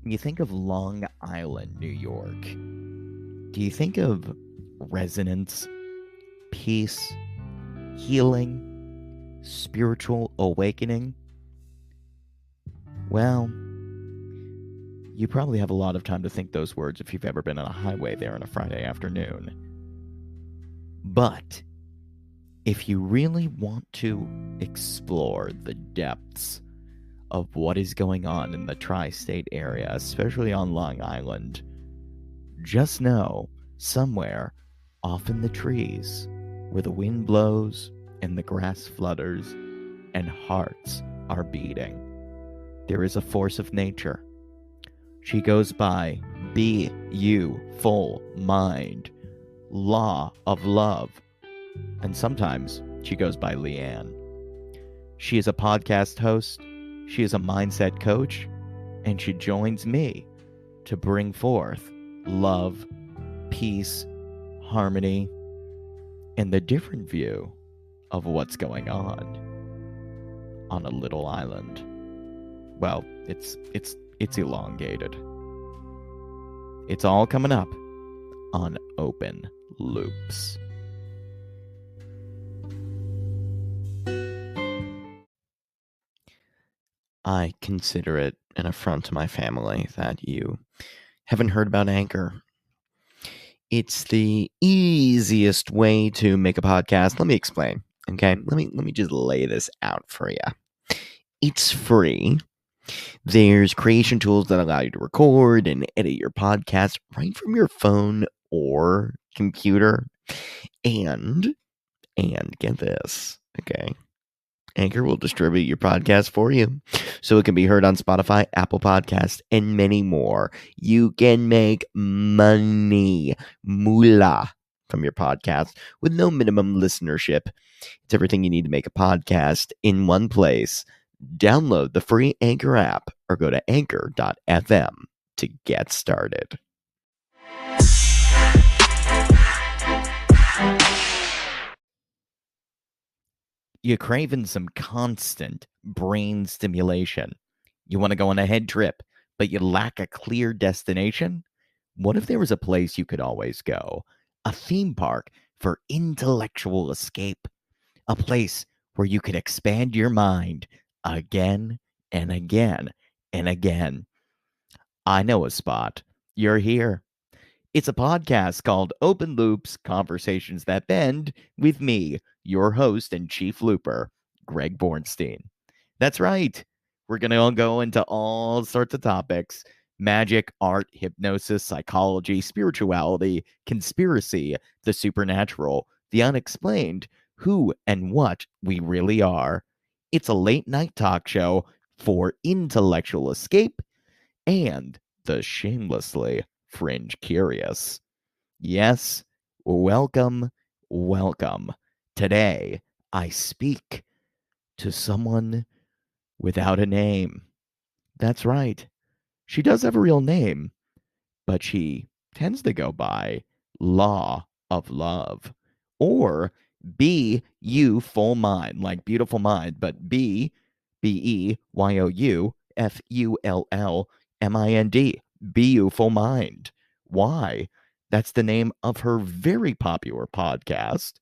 When you think of Long Island, New York, do you think of resonance, peace, healing, spiritual awakening? Well, you probably have a lot of time to think those words if you've ever been on a highway there on a Friday afternoon. But if you really want to explore the depths of what is going on in the tri-state area, especially on Long Island, just know somewhere off in the trees where the wind blows and the grass flutters and hearts are beating, there is a force of nature. She goes by Be You Full Mind, Law of Love, and sometimes she goes by Leanne. She is a podcast host, she is a mindset coach, and she joins me to bring forth love, peace, harmony, and the different view of what's going on a little island. Well, it's elongated. It's all coming up on Open Loops. I consider it an affront to my family that you haven't heard about Anchor. It's the easiest way to make a podcast. Let me explain, okay? Let me just lay this out for you. It's free. There's creation tools that allow you to record and edit your podcast right from your phone or computer. And get this, okay? Anchor will distribute your podcast for you, so it can be heard on Spotify, Apple Podcasts, and many more. You can make money, moolah, from your podcast with no minimum listenership. It's everything you need to make a podcast in one place. Download the free Anchor app or go to anchor.fm to get started. You're craving some constant brain stimulation. You want to go on a head trip, but you lack a clear destination? What if there was a place you could always go? A theme park for intellectual escape. A place where you could expand your mind again and again and again. I know a spot. You're here. It's a podcast called Open Loops, Conversations That Bend, with me, your host and chief looper, Greg Bornstein. That's right. We're going to go into all sorts of topics: magic, art, hypnosis, psychology, spirituality, conspiracy, the supernatural, the unexplained, who and what we really are. It's a late night talk show for intellectual escape and the shamelessly fringe curious. Yes, welcome. Today, I speak to someone without a name. That's right. She does have a real name, but she tends to go by LawofLuv, or Be You Full Mind, like beautiful mind, but BeYouFullMind. Be You Full Mind. Why? That's the name of her very popular podcast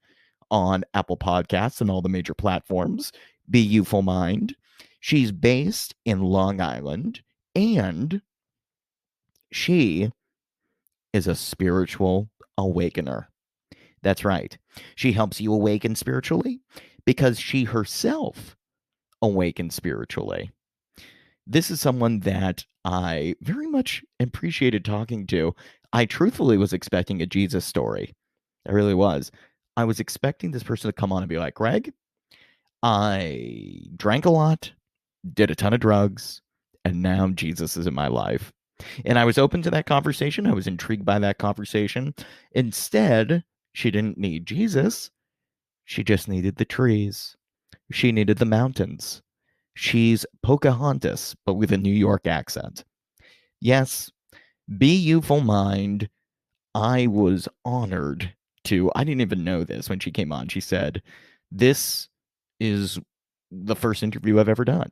on Apple Podcasts and all the major platforms. Be You Full Mind. She's based in Long Island, and she is a spiritual awakener. That's right. She helps you awaken spiritually because she herself awakens spiritually. This is someone that I very much appreciated talking to. I truthfully was expecting a Jesus story. I really was. I was expecting this person to come on and be like, Greg, I drank a lot, did a ton of drugs, and now Jesus is in my life. And I was open to that conversation. I was intrigued by that conversation. Instead, she didn't need Jesus. She just needed the trees. She needed the mountains. She's Pocahontas, but with a New York accent. Yes, Be You Full Mind. I was honored to, I didn't even know this when she came on. She said, this is the first interview I've ever done.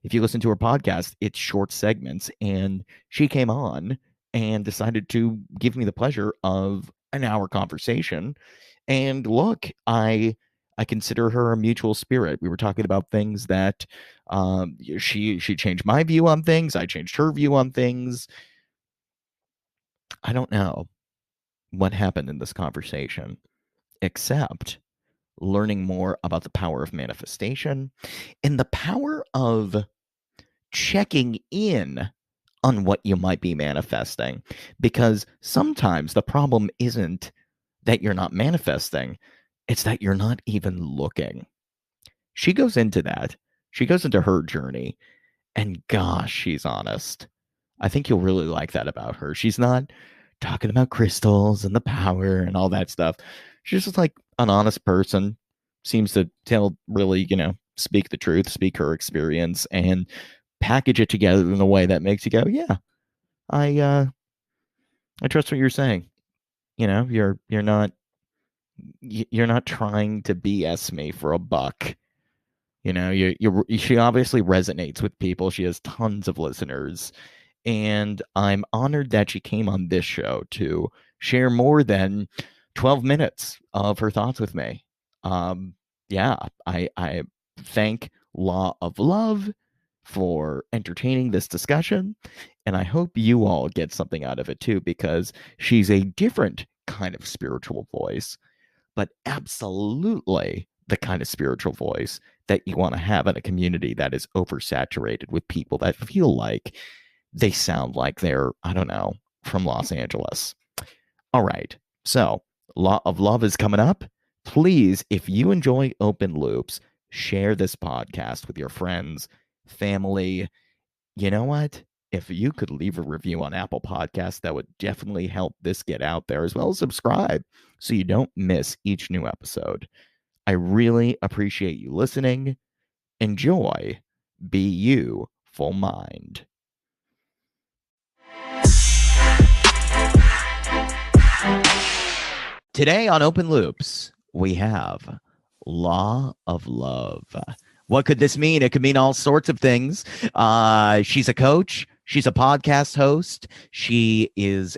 If you listen to her podcast, it's short segments. And she came on and decided to give me the pleasure of an hour conversation. And look, I consider her a mutual spirit. We were talking about things that she changed my view on things. I changed her view on things. I don't know what happened in this conversation, except learning more about the power of manifestation and the power of checking in on what you might be manifesting. Because sometimes the problem isn't that you're not manifesting, it's that you're not even looking. She goes into that. She goes into her journey, and gosh, she's honest. I think you'll really like that about her. She's not talking about crystals and the power and all that stuff. She's just like an honest person, seems to tell really, speak the truth, speak her experience, and package it together in a way that makes you go, yeah, I trust what you're saying. You're not trying to BS me for a buck. She obviously resonates with people. She has tons of listeners. And I'm honored that she came on this show to share more than 12 minutes of her thoughts with me. Yeah, I thank LawofLuv for entertaining this discussion. And I hope you all get something out of it too, because she's a different kind of spiritual voice, but absolutely the kind of spiritual voice that you want to have in a community that is oversaturated with people that feel like they sound like they're, I don't know, from Los Angeles. All right. So, LawofLuv is coming up. Please, if you enjoy Open Loops, share this podcast with your friends, family. You know what? If you could leave a review on Apple Podcasts, that would definitely help this get out there, as well as subscribe so you don't miss each new episode. I really appreciate you listening. Enjoy. Be you, full mind. Today on Open Loops, we have LawofLuv. What could this mean? It could mean all sorts of things. She's a coach. She's a podcast host. She is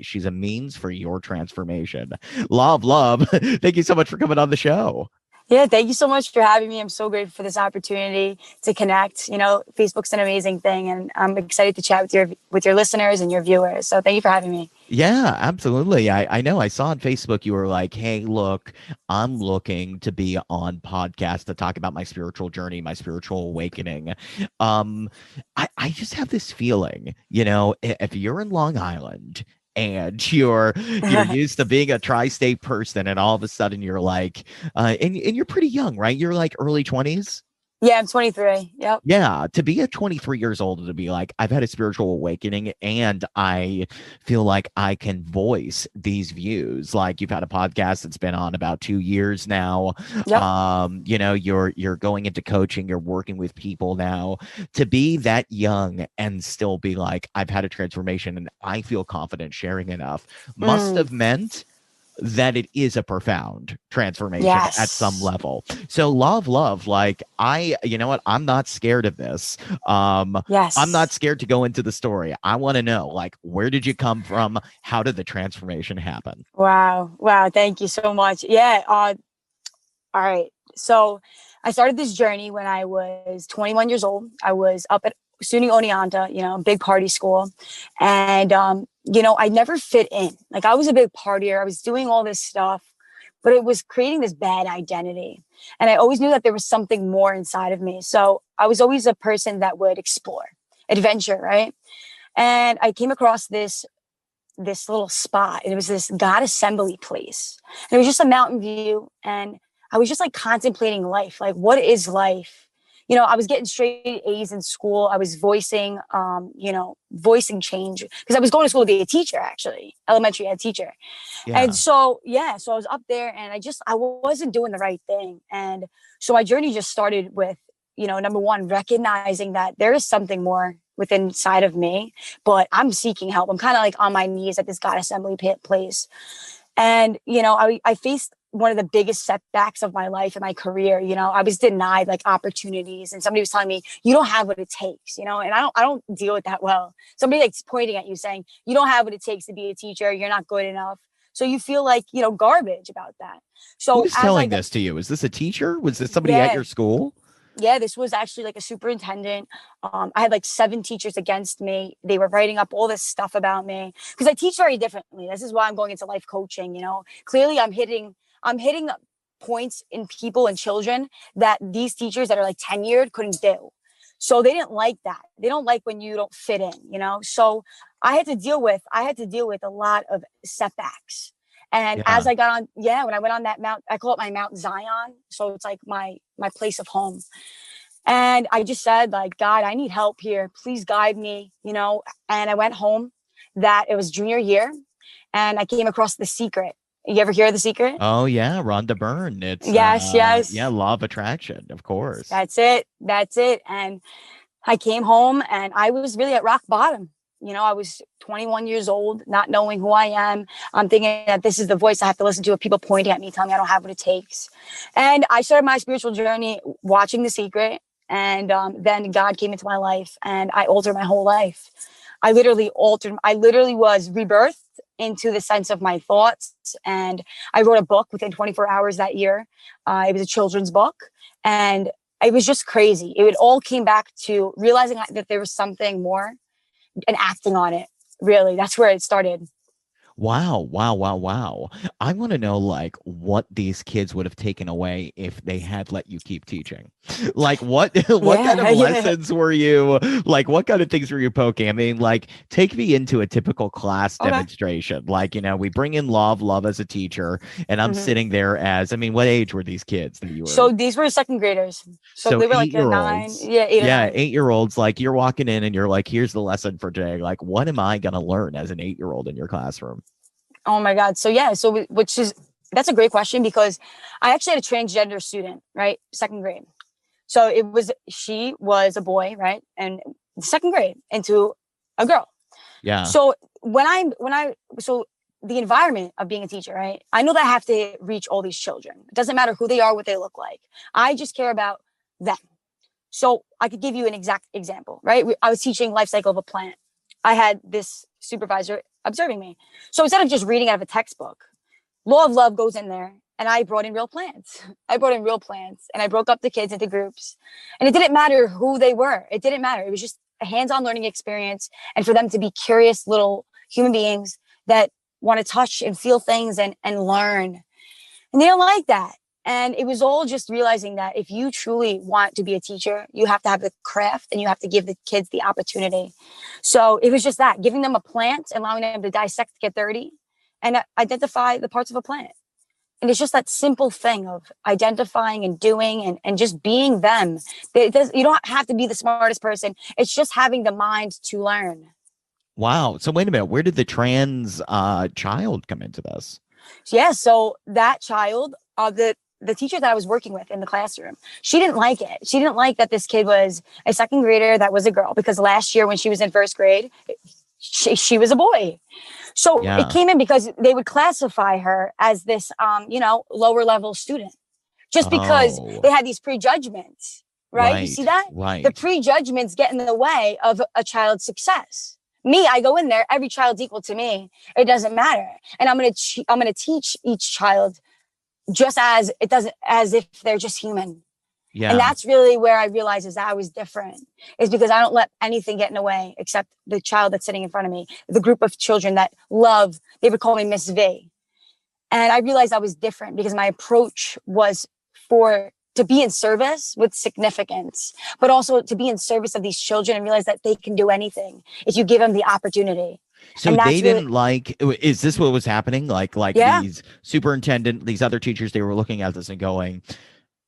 she's a means for your transformation. LawofLuv, thank you so much for coming on the show. Yeah, thank you so much for having me. I'm so grateful for this opportunity to connect. Facebook's an amazing thing, and I'm excited to chat with your listeners and your viewers. So thank you for having me. Yeah, absolutely. I know. I saw on Facebook you were like, hey, look, I'm looking to be on podcast to talk about my spiritual journey, my spiritual awakening. I just have this feeling, if you're in Long Island and you're used to being a tri-state person, and all of a sudden you're like, and you're pretty young, right? You're like early 20s. Yeah, I'm 23. Yep. Yeah, to be at 23 years old and to be like, I've had a spiritual awakening and I feel like I can voice these views. Like, you've had a podcast that's been on about 2 years now. Yep. You're going into coaching, you're working with people now. To be that young and still be like, I've had a transformation and I feel confident sharing enough must have meant that it is a profound transformation at some level. So LawofLuv, like, you know what? I'm not scared of this. Yes. I'm not scared to go into the story. I want to know, like, where did you come from? How did the transformation happen? Wow. Thank you so much. Yeah. All right. So I started this journey when I was 21 years old. I was up at SUNY Oneonta, big party school. And, I never fit in. Like, I was a big partier. I was doing all this stuff, but it was creating this bad identity. And I always knew that there was something more inside of me. So I was always a person that would explore, adventure, right? And I came across this little spot. And it was this God assembly place. And it was just a mountain view. And I was just like contemplating life. Like, what is life? I was getting straight A's in school. I was voicing change, because I was going to school to be a teacher, actually, elementary ed teacher. Yeah. And so I was up there and I wasn't doing the right thing. And so my journey just started with, number one, recognizing that there is something more within inside of me, but I'm seeking help. I'm kind of like on my knees at this God assembly place. And, I faced one of the biggest setbacks of my life and my career. You know, I was denied like opportunities, and somebody was telling me, you don't have what it takes, you know, and I don't deal with that well. Somebody like pointing at you saying, you don't have what it takes to be a teacher. You're not good enough. So you feel like, you know, garbage about that. So Who's as I telling got, this to you? Is this a teacher? Was this somebody at yeah, your school? yeah, this was actually like a superintendent. I had like 7 teachers against me. They were writing up all this stuff about me because I teach very differently. This is why I'm going into life coaching. You know, clearly I'm hitting points in people and children that these teachers that are like tenured couldn't do. So they didn't like that. They don't like when you don't fit in, you know? So I had to deal with a lot of setbacks. And as Yeah. I got on, yeah, when I went on that mount, I call it my Mount Zion. So it's like my place of home. And I just said, like, God, I need help here. Please guide me, you know. And I went home. That it was junior year, and I came across The Secret. You ever hear of The Secret? Oh yeah, Rhonda Byrne. It's Yes, yeah, yes. Law of Attraction, of course. That's it. That's it. And I came home and I was really at rock bottom. You know, I was 21 years old, not knowing who I am. I'm thinking that this is the voice I have to listen to of people pointing at me, telling me I don't have what it takes. And I started my spiritual journey watching The Secret. And then God came into my life and I altered my whole life. I literally was rebirthed into the sense of my thoughts. And I wrote a book within 24 hours that year. It was a children's book. And it was just crazy. It all came back to realizing that there was something more and acting on it. Really, that's where it started. Wow, wow, wow, wow. I want to know like what these kids would have taken away if they had let you keep teaching. Like what kind Yeah, of yeah. lessons were you like what kind of things were you poking? I mean, like take me into a typical class Okay. demonstration. Like, we bring in LawofLuv as a teacher and I'm hmm sitting there as I mean, what age were these kids that you were So these were second graders. So so they were like a 9, 8-year-olds? yeah, 8 or Yeah, 9. 8-year-olds like you're walking in and you're like, here's the lesson for today. Like, what am I going to learn as an 8-year-old in your classroom? Oh my God. So yeah, which is that's a great question because I actually had a transgender student, right? Second grade. So she was a boy, right? And second grade into a girl. Yeah. So so the environment of being a teacher, right? I know that I have to reach all these children. It doesn't matter who they are, what they look like. I just care about them. So I could give you an exact example, right? I was teaching life cycle of a plant. I had this supervisor observing me. So instead of just reading out of a textbook, LawofLuv goes in there and I brought in real plants. I brought in real plants and I broke up the kids into groups. And it didn't matter who they were. It didn't matter. It was just a hands-on learning experience and for them to be curious little human beings that want to touch and feel things and learn. And they don't like that. And it was all just realizing that if you truly want to be a teacher, you have to have the craft and you have to give the kids the opportunity. So it was just that, giving them a plant, allowing them to dissect, get dirty, and identify the parts of a plant. And it's just that simple thing of identifying and doing and just being them. You don't have to be the smartest person. It's just having the mind to learn. Wow. So wait a minute. Where did the trans child come into this? Yeah, so that child, the teacher that I was working with in the classroom, she didn't like it. She didn't like that this kid was a second grader that was a girl because last year when she was in first grade, she was a boy. So it Yeah. came in because they would classify her as this, lower level student just because Oh, they had these prejudgments, right? You see right. that? The Right. prejudgments get in the way of a child's success. Me, I go in there, every child's equal to me. It doesn't matter. And I'm going to teach each child just as if they're just human. And Yeah. that's really where I realized is that I was different is because I don't let anything get in the way except the child that's sitting in front of me, the group of children that they would call me Miss V. And I realized I was different because my approach was to be in service with significance, but also to be in service of these children and realize that they can do anything if you give them the opportunity. So And they that's really, didn't like is this what was happening? Like yeah, these superintendent, these other teachers, they were looking at this and going,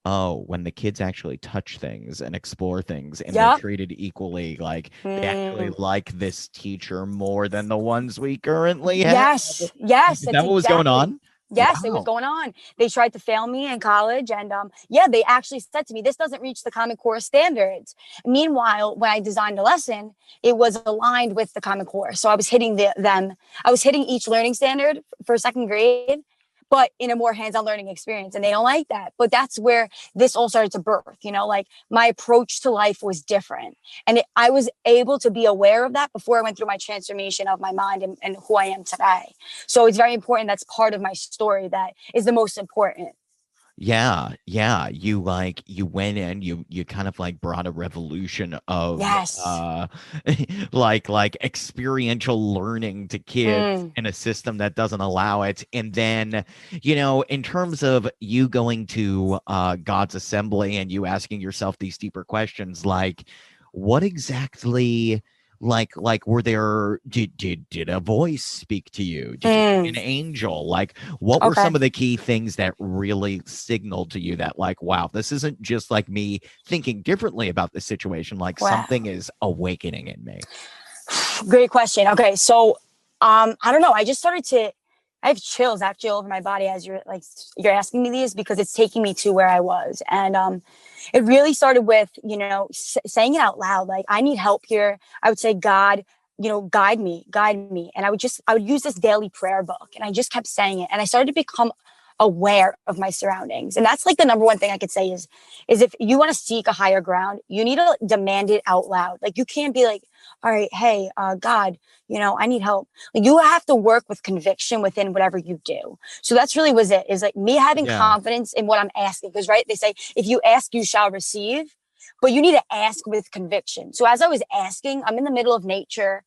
oh, when the kids actually touch things and explore things and they're yeah. treated equally, like they actually Mm, like this teacher more than the ones we currently have. yes, Is that's that what was going exactly. on? Yes, it was Wow. going on. They tried to fail me in college, and yeah, they actually said to me, "This doesn't reach the Common Core standards." Meanwhile, when I designed a lesson, it was aligned with the Common Core, so I was hitting them. I was hitting each learning standard for second grade, but in a more hands-on learning experience. And they don't like that. But that's where this all started to birth, like my approach to life was different. And I was able to be aware of that before I went through my transformation of my mind and who I am today. So it's very important. That's part of my story that is the most important. Yeah, yeah. You went in, you kind of like brought a revolution of Yes. like experiential learning to kids Mm, in a system that doesn't allow it. And then, in terms of you going to God's assembly and you asking yourself these deeper questions, like what exactly were there did a voice speak to you? Did you see an mm. angel? Like what were Okay. some of the key things that really signaled to you that like, wow, this isn't just like me thinking differently about the situation, like something Wow. is awakening in me? Great question. Okay. So, I don't know. I have chills actually all over my body as you're asking me these because it's taking me to where I was. And, it really started with, saying it out loud. Like, I need help here. I would say, God, guide me, guide me. And I would use this daily prayer book and I just kept saying it. And I started to become aware of my surroundings. And that's like the number one thing I could say is if you want to seek a higher ground, you need to demand it out loud. Like you can't be like, all right, hey, God, I need help. Like you have to work with conviction within whatever you do. So that's really was it, is like me having Yeah. confidence in what I'm asking. Because right, they say if you ask, you shall receive, but you need to ask with conviction. So as I was asking, I'm in the middle of nature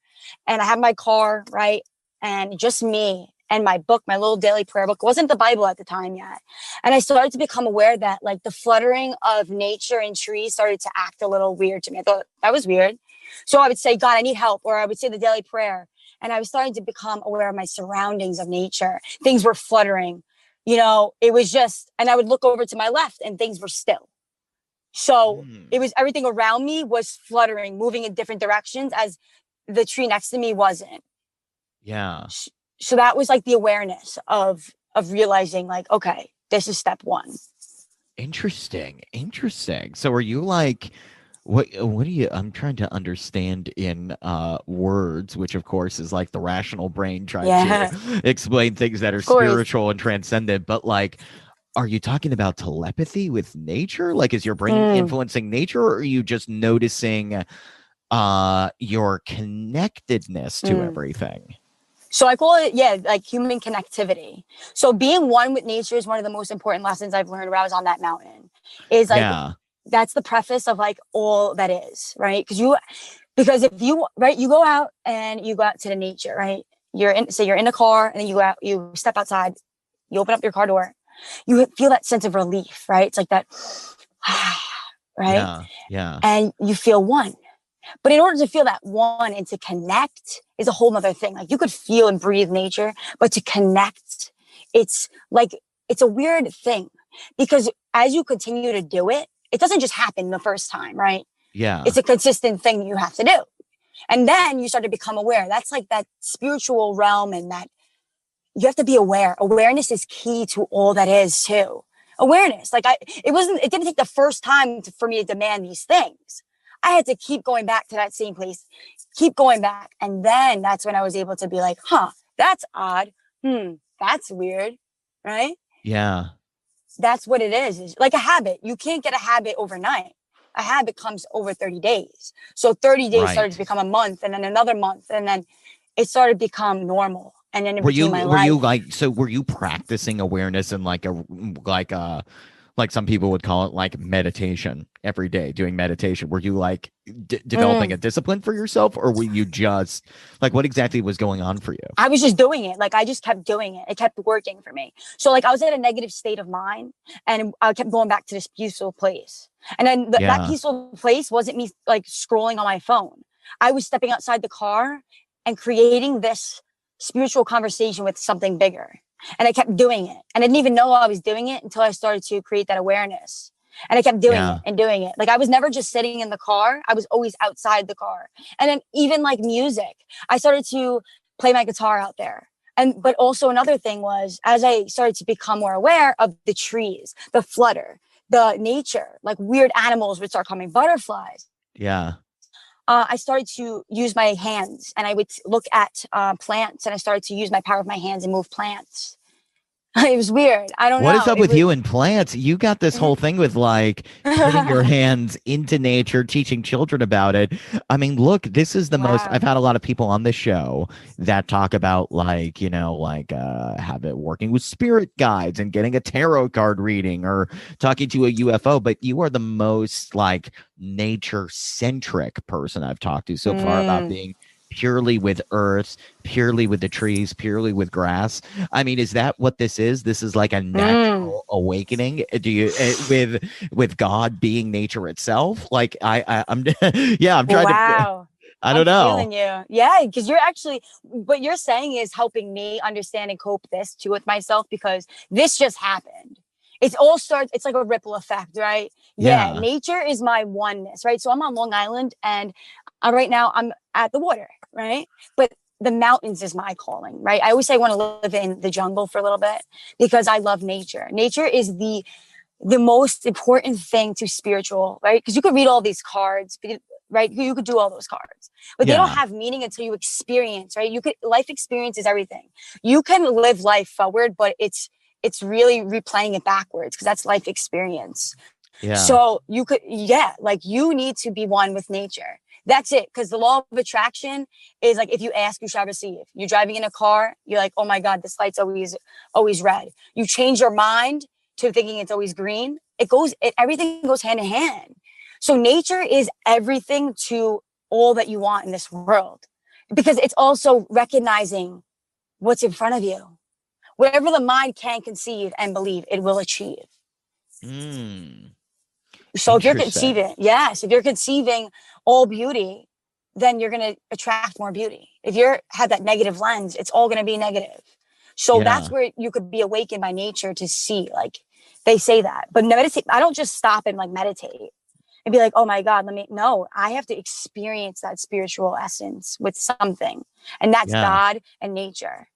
and I have my car, right? And just me and my book, my little daily prayer book. It wasn't the Bible at the time yet. And I started to become aware that like the fluttering of nature and trees started to act a little weird to me. I thought that was weird. So I would say, God, I need help. Or I would say the daily prayer. And I was starting to become aware of my surroundings of nature. Things were fluttering. It was just, and I would look over to my left and things were still. So it Mm, was everything around me was fluttering, moving in different directions as the tree next to me wasn't. yeah. So that was like the awareness of realizing like, okay, this is step one. Interesting. Interesting. So are you like what do you I'm trying to understand in words, which of course is like the rational brain trying to Yeah, explain things that are of course. spiritual and transcendent, but like are you talking about telepathy with nature? Like is your brain Mm, influencing nature or are you just noticing your connectedness to mm. everything? So I call it, yeah, like human connectivity. So being one with nature is one of the most important lessons I've learned when I was on that mountain. Is like Yeah. that's the preface of like all that is, right? Because if you right, you go out and you go out to the nature, right? You're in a car and then you go out, you step outside, you open up your car door, you feel that sense of relief, right? It's like that, right? Yeah. Yeah. And you feel one. But in order to feel that one and to connect is a whole nother thing. Like you could feel and breathe nature, but to connect, it's like, it's a weird thing because as you continue to do it, it doesn't just happen the first time, right? It's Yeah. a consistent thing you have to do. And then you start to become aware. That's like that spiritual realm and that you have to be aware. Awareness is key to all that is too. Awareness. It didn't take the first time for me to demand these things. I had to keep going back to that same place, keep going back. And then that's when I was able to be like, huh, that's odd. That's weird. Right? Yeah. That's what it is. It's like a habit. You can't get a habit overnight. A habit comes over 30 days. So 30 days started to Right. become a month and then another month. And then it started to become normal. And then it Were became you my were you life. like so were you practicing awareness in like some people would call it like meditation every day, doing meditation? Were you like developing a Mm. discipline for yourself or were you just like what exactly was going on for you? I was just doing it. Like I just kept doing it. It kept working for me. So like I was at a negative state of mind and I kept going back to this peaceful place. And then that Yeah. peaceful place wasn't me like scrolling on my phone. I was stepping outside the car and creating this spiritual conversation with something bigger. And I kept doing it. And I didn't even know I was doing it until I started to create that awareness. And I kept doing it Yeah. and doing it. Like I was never just sitting in the car. I was always outside the car. And then even like music, I started to play my guitar out there. And but also another thing was as I started to become more aware of the trees, the flutter, the nature, like weird animals would start coming, butterflies. Yeah. I started to use my hands and I would look at plants and I started to use my power of my hands and move plants. It was weird. I don't What is know. up It with was you and plants? You got this whole thing with like putting your hands into nature, teaching children about it. I mean, look, this is the most I've wow. had a lot of people on this show that talk about like, like have it working with spirit guides and getting a tarot card reading or talking to a UFO, but you are the most like nature centric person I've talked to so far about Mm, being purely with earth, purely with the trees, purely with grass. I mean, is that what this is? This is like a mm. natural awakening. Do you with God being nature itself? Like I'm yeah, I'm trying to Wow. I I'm don't know. feeling you. Yeah, because you're actually, what you're saying is helping me understand and cope this too with myself because this just happened. It's all starts, it's like a ripple effect, right? Yeah, Yeah. nature is my oneness, right? So I'm on Long Island and right now I'm at the water, right? But the mountains is my calling, right? I always say I want to live in the jungle for a little bit because I love nature. Nature is the most important thing to spiritual, right? Because you could read all these cards, right? You could do all those cards, but they don't Yeah. have meaning until you experience, right? You could life experience is everything. You can live life forward, but it's really replaying it backwards because that's life experience. Yeah. So you could, yeah, like you need to be one with nature. That's it. Because the law of attraction is like if you ask, you shall receive. You're driving in a car, you're like, oh my God, this light's always red. You change your mind to thinking it's always green. Everything goes hand in hand. So nature is everything to all that you want in this world. Because it's also recognizing what's in front of you. Whatever the mind can conceive and believe, it will achieve. Mm, So if you're interesting. conceiving, yes, if you're conceiving all beauty, then you're going to attract more beauty. If you're have that negative lens, it's all going to be negative. So Yeah. that's where you could be awakened by nature to see, like they say that. But meditate, I don't just stop and like meditate and be like, oh my God, no, I have to experience that spiritual essence with something. And that's Yeah. God and nature.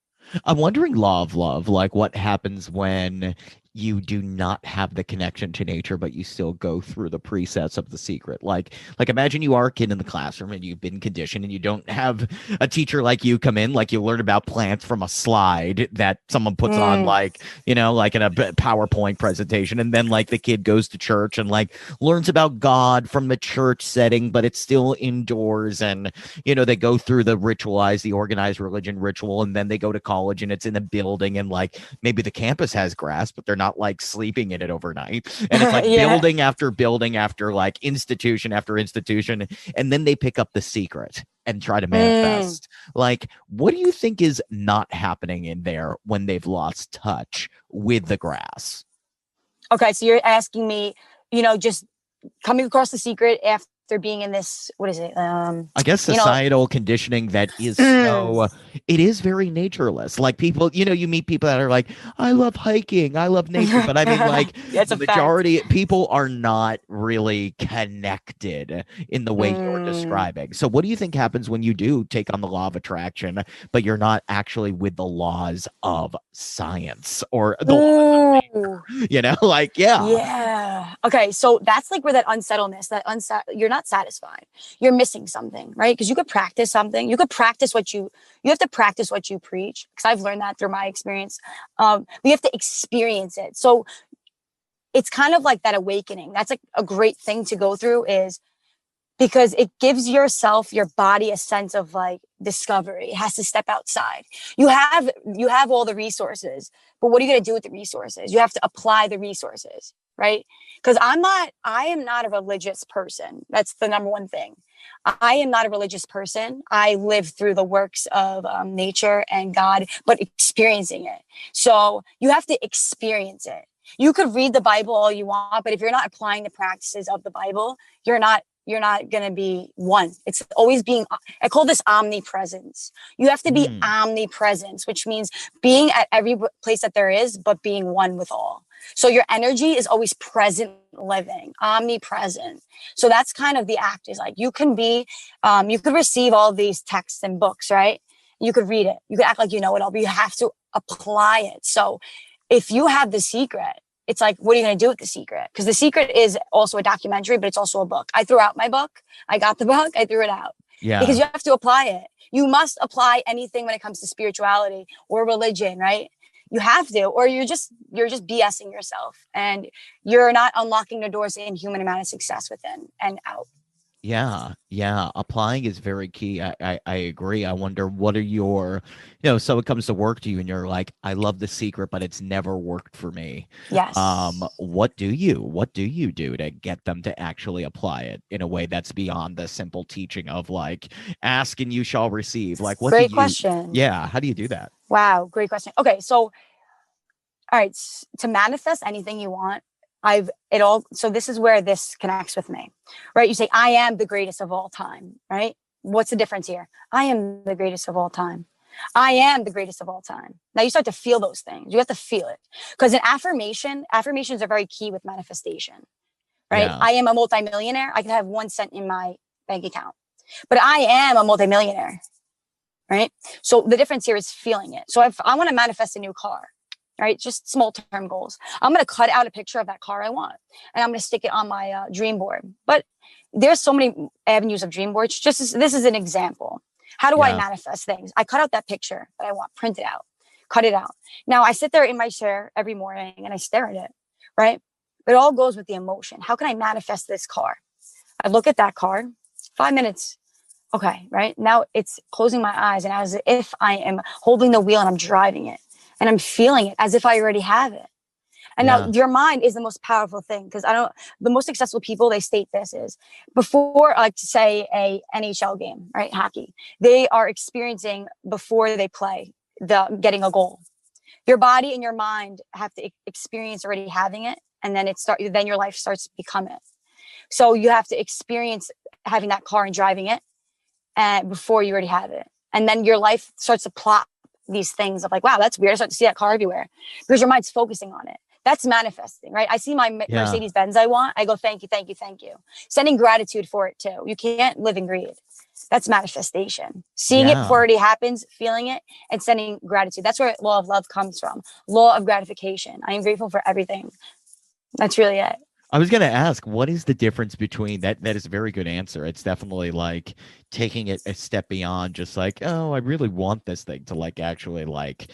I'm wondering, law of love, like what happens when you do not have the connection to nature, but you still go through the presets of the secret. Like imagine you are a kid in the classroom and you've been conditioned and you don't have a teacher like you come in, like you learn about plants from a slide that someone puts on, Mm. like, like in a PowerPoint presentation. And then like the kid goes to church and like learns about God from the church setting, but it's still indoors. And they go through the organized religion ritual, and then they go to college and it's in a building, and like maybe the campus has grass, but they're not like sleeping in it overnight. And it's like Yeah. building after like institution after institution. And then they pick up the secret and try to Mm. manifest. Like, what do you think is not happening in there when they've lost touch with the grass? Okay, so you're asking me, just coming across the secret after being in this, what is it? I guess You know, societal conditioning that is mm, so it is very natureless. Like people, you meet people that are like, I love hiking, I love nature. But I mean, like that's the a fact. majority people are not really connected in the way you're Mm. describing. So what do you think happens when you do take on the law of attraction, but you're not actually with the laws of science or the laws of Ooh, nature? Like, yeah. yeah. Okay, so that's like where that unsettledness, you're not satisfied. You're missing something, right? Because you could practice something. You could practice you have to practice what you preach. Because I've learned that through my experience. But you have to experience it. So it's kind of like that awakening. That's like a great thing to go through is because it gives your body a sense of like discovery. It has to step outside. You have all the resources, but what are you going to do with the resources? You have to apply the resources, right? Because I am not a religious person. That's the number one thing. I am not a religious person. I live through the works of nature and God, but experiencing it. So you have to experience it. You could read the Bible all you want, but if you're not applying the practices of the Bible, you're not going to be one. It's always being, I call this omnipresence. You have to be Hmm. omnipresence, which means being at every place that there is, but being one with all. So your energy is always present living, omnipresent. So that's kind of the act is like you could receive all these texts and books, right? You could read it. You could act like you know it all, but you have to apply it. So if you have the secret, it's like, what are you going to do with The Secret? Because The Secret is also a documentary, but it's also a book. I threw out my book. I got the book. I threw it out because Yeah. you have to apply it. You must apply anything when it comes to spirituality or religion, right? You have to, or you're just BSing yourself, and you're not unlocking the doors to inhuman amount of success within and out. Yeah, yeah. Applying is very key. I agree. I wonder what are your, so it comes to work to you and you're like, I love The Secret, but it's never worked for me. Yes. What do you do to get them to actually apply it in a way that's beyond the simple teaching of like, ask and you shall receive? Like, Great question. yeah, how do you do that? Wow, great question. Okay, so all right, to manifest anything you want, so this is where this connects with me, right? You say, I am the greatest of all time, right? What's the difference here? I am the greatest of all time. I am the greatest of all time. Now you start to feel those things. You have to feel it. Because affirmations are very key with manifestation, right? Yeah, I am a multimillionaire. I can have 1 cent in my bank account, but I am a multimillionaire, right? So the difference here is feeling it. So if I want to manifest a new car, right? Just small term goals. I'm going to cut out a picture of that car I want, and I'm going to stick it on my dream board. But there's so many avenues of dream boards. This is an example. How do I yeah, manifest things? I cut out that picture that I want, print it out, cut it out. Now I sit there in my chair every morning and I stare at it, right? But it all goes with the emotion. How can I manifest this car? I look at that car, 5 minutes. Okay, right? Now it's closing my eyes and as if I am holding the wheel and I'm driving it and I'm feeling it as if I already have it. And now yeah, your mind is the most powerful thing because the most successful people, they state this is before, like say a NHL game, right? Hockey, they are experiencing before they play getting a goal. Your body and your mind have to experience already having it. And then your life starts to become it. So you have to experience having that car and driving it before you already have it. And then your life starts to plot these things of like, wow, that's weird. I start to see that car everywhere because your mind's focusing on it. That's manifesting, right? I see my yeah, Mercedes Benz I want. I go, thank you, thank you, thank you. Sending gratitude for it too. You can't live in greed. That's manifestation. Seeing it before yeah. it already happens, feeling it, and sending gratitude. That's where law of love comes from. Law of gratification. I am grateful for everything. That's really it. I was gonna ask, what is the difference between that? That is a very good answer. It's definitely like taking it a step beyond just like, oh, I really want this thing to like actually like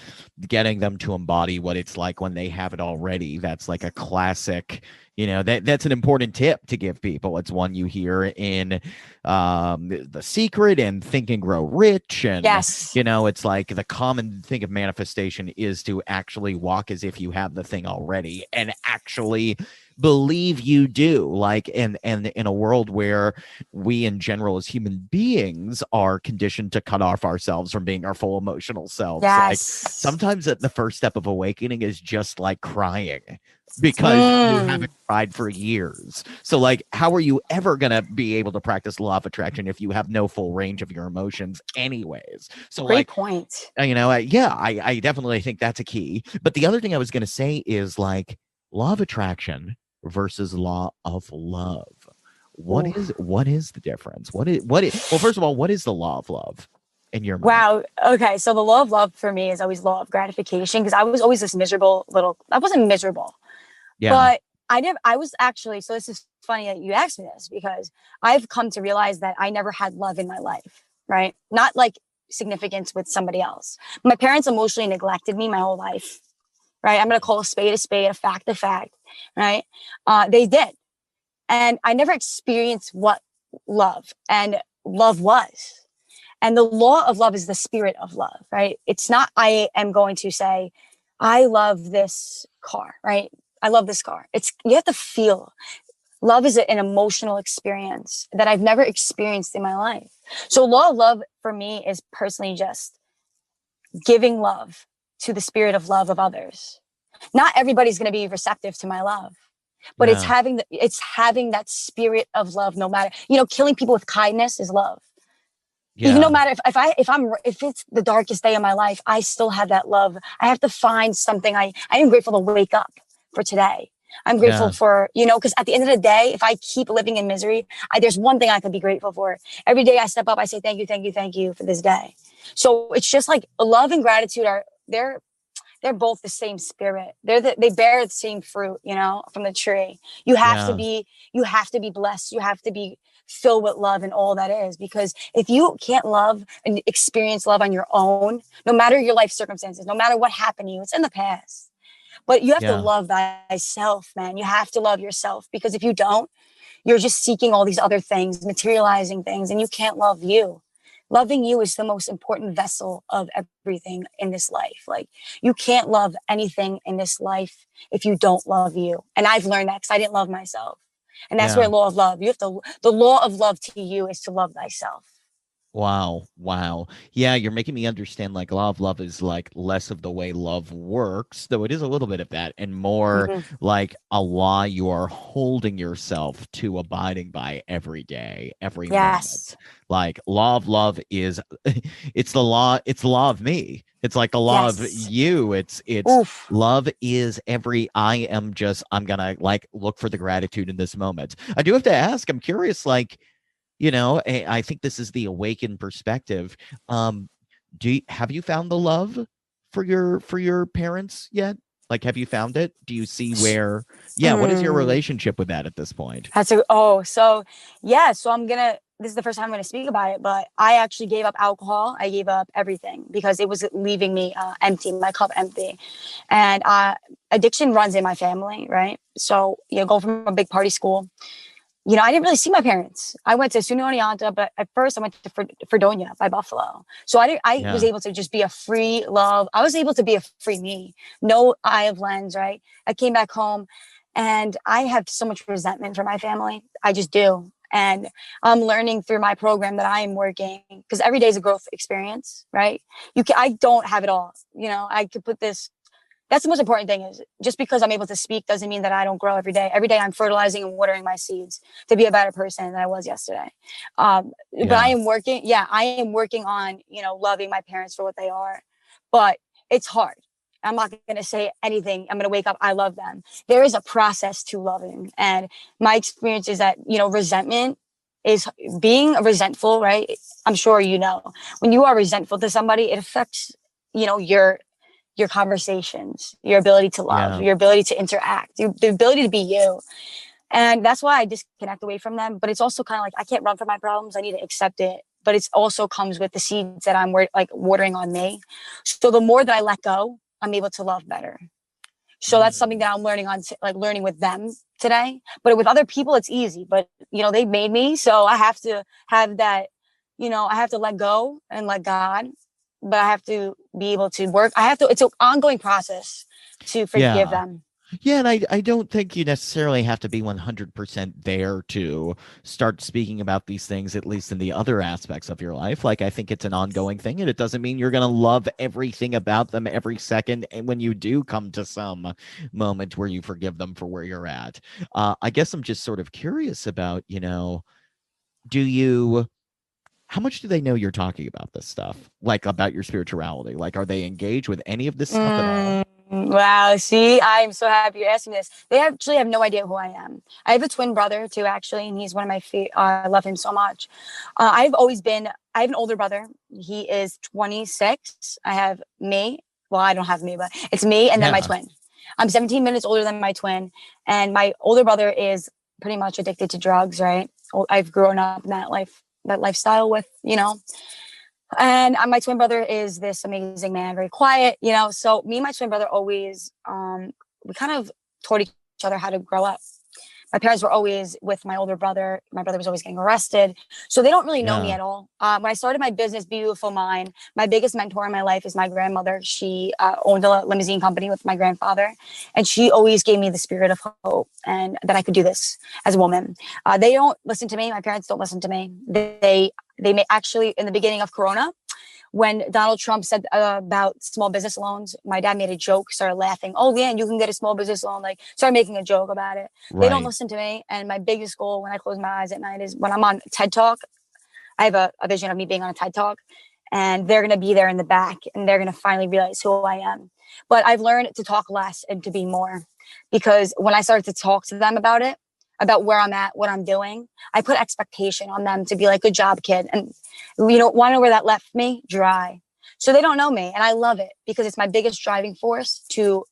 getting them to embody what it's like when they have it already. That's like a classic, that's an important tip to give people. It's one you hear in The Secret and Think and Grow Rich. And, Yes. it's like the common thing of manifestation is to actually walk as if you have the thing already and actually believe you do, like and in a world where we in general as human beings are conditioned to cut off ourselves from being our full emotional selves. Like Yes. sometimes the first step of awakening is just like crying because you Mm, haven't cried for years. So like how are you ever gonna be able to practice law of attraction if you have no full range of your emotions anyways? So great like point. I definitely think that's a key. But the other thing I was gonna say is like law of attraction versus law of love. What Ooh. is the difference? Well, first of all, what is the law of love in your mind? Wow. Okay. So the law of love for me is always law of gratification because I was always this I wasn't miserable, Yeah. but I was actually, so this is funny that you asked me this because I've come to realize that I never had love in my life, right? Not like significance with somebody else. My parents emotionally neglected me my whole life, right? I'm going to call a spade, a fact, right? They did. And I never experienced what love and love was. And the law of love is the spirit of love, right? It's not, I am going to say, I love this car, right? I love this car. You have to feel. Love is an emotional experience that I've never experienced in my life. So law of love for me is personally just giving love to the spirit of love of others. Not everybody's going to be receptive to my love, but Yeah. it's having that spirit of love. No matter, killing people with kindness is love. Even no Yeah. matter if it's the darkest day of my life, I still have that love. I have to find something. I am grateful to wake up for today. I'm grateful Yeah. for, because at the end of the day, if I keep living in misery, there's one thing I could be grateful for. Every day I step up, I say, thank you, thank you, thank you for this day. So it's just like love and gratitude they're they're both the same spirit. They bear the same fruit, you know, from the tree. You have to Yeah. be blessed. You have to be filled with love and all that is, because if you can't love and experience love on your own, no matter your life circumstances, no matter what happened to you, it's in the past. But you have to Yeah. love thyself, man. You have to love yourself, because if you don't, you're just seeking all these other things, materializing things, and you can't love you. Loving you is the most important vessel of everything in this life. Like, you can't love anything in this life if you don't love you. And I've learned that because I didn't love myself. And that's Yeah. where law of love, the law of love to you is to love thyself. Wow. Wow. Yeah, you're making me understand like law of love is like less of the way love works, though it is a little bit of that, and more Mm-hmm. like a law you are holding yourself to abiding by every day, every moment. Yes. Like law of love is it's the law of me. It's like the law of Yes. you. It's Oof. love is every I'm gonna like look for the gratitude in this moment. I do have to ask, I'm curious, like, I think this is the awakened perspective. Um, have you found the love for your parents yet? Like, have you found it? Do you see where? Yeah, what is your Mm. relationship with that at this point? So yeah, so this is the first time I'm gonna speak about it, but I actually gave up alcohol. I gave up everything because it was leaving me empty, my cup empty. And addiction runs in my family, right? So, go from a big party school. I didn't really see my parents. I went to SUNY Oneonta, but at first I went to Fredonia by Buffalo. So I was Yeah, able to just be a free love. I was able to be a free me. No eye of lens, right? I came back home and I have so much resentment for my family. I just do. And I'm learning through my program that I am working, because every day is a growth experience, right? I don't have it all. I could put this That's the most important thing, is just because I'm able to speak doesn't mean that I don't grow every day. Every day I'm fertilizing and watering my seeds to be a better person than I was yesterday. But yeah, I am working on, loving my parents for what they are, but it's hard. I'm not going to say anything. I'm going to wake up, I love them. There is a process to loving. And my experience is that, resentment is being resentful, right? I'm sure, when you are resentful to somebody, it affects, your conversations, your ability to love, yeah, your ability to interact, the ability to be you. And that's why I disconnect away from them. But it's also kind of like, I can't run from my problems. I need to accept it. But it also comes with the seeds that I'm watering on me. So the more that I let go, I'm able to love better. So that's something mm, that I'm learning with them today. But with other people, it's easy. But they made me, so I have to have that. I have to let go and let God, but I have to be able to work. It's an ongoing process to forgive yeah. them. Yeah, and I don't think you necessarily have to be 100% there to start speaking about these things, at least in the other aspects of your life. Like, I think it's an ongoing thing, and it doesn't mean you're going to love everything about them every second. And when you do come to some moment where you forgive them for where you're at, I guess I'm just sort of curious about, do you, how much do they know you're talking about this stuff? Like, about your spirituality? Like, are they engaged with any of this stuff at all? Wow. See, I'm so happy you're asking this. They actually have no idea who I am. I have a twin brother too, actually, and he's one of my favorite. I love him so much. I have an older brother. He is 26. I have me. Well, I don't have me, but it's me and then my Yeah, twin. I'm 17 minutes older than my twin. And my older brother is pretty much addicted to drugs, right? I've grown up in that lifestyle with, and my twin brother is this amazing man, very quiet, So me and my twin brother always, we kind of taught each other how to grow up. My parents were always with my older brother. My brother was always getting arrested. So they don't really know me yeah, at all. When I started my business, Beautiful Mind, my biggest mentor in my life is my grandmother. She owned a limousine company with my grandfather. And she always gave me the spirit of hope and that I could do this as a woman. They don't listen to me. My parents don't listen to me. They may actually, in the beginning of Corona, when Donald Trump said about small business loans, my dad made a joke, started laughing. Oh, yeah, you can get a small business loan. Like, started making a joke about it. They don't right. listen to me. And my biggest goal when I close my eyes at night is when I'm on TED Talk. I have a vision of me being on a TED Talk, and they're going to be there in the back, and they're going to finally realize who I am. But I've learned to talk less and to be more, because when I started to talk to them about it, about where I'm at, what I'm doing, I put expectation on them to be like, good job, kid. And want to know where that left me? Dry. So they don't know me, and I love it because it's my biggest driving force to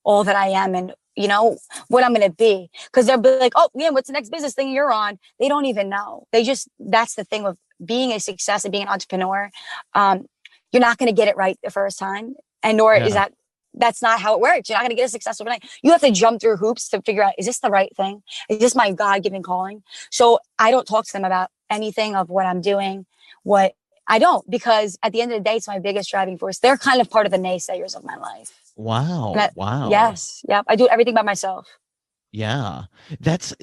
all that I am and, you know, what I'm going to be. Because they'll be like, oh, yeah, what's the next business thing you're on? They don't even know. That's the thing with being a success and being an entrepreneur. You're not going to get it right the first time. And nor is Yeah. that's not how it works. You're not going to get a success overnight. You have to jump through hoops to figure out, is this the right thing? Is this my God-given calling? So I don't talk to them about anything of what I'm doing, what I don't, because at the end of the day, it's my biggest driving force. They're kind of part of the naysayers of my life. Wow. Wow. Yes. Yep. I do everything by myself. Yeah. That's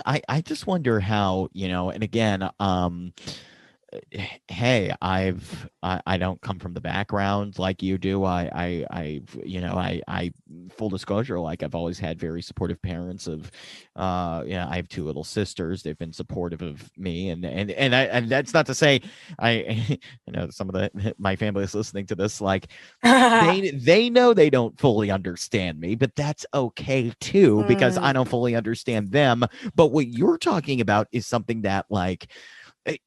I just wonder how, and again, hey, I don't come from the background like you do. I full disclosure, like I've always had very supportive parents of, I have two little sisters. They've been supportive of me, and that's not to say I, some of my family is listening to this, like they know they don't fully understand me, but that's okay too, because I don't fully understand them. But what you're talking about is something that, like,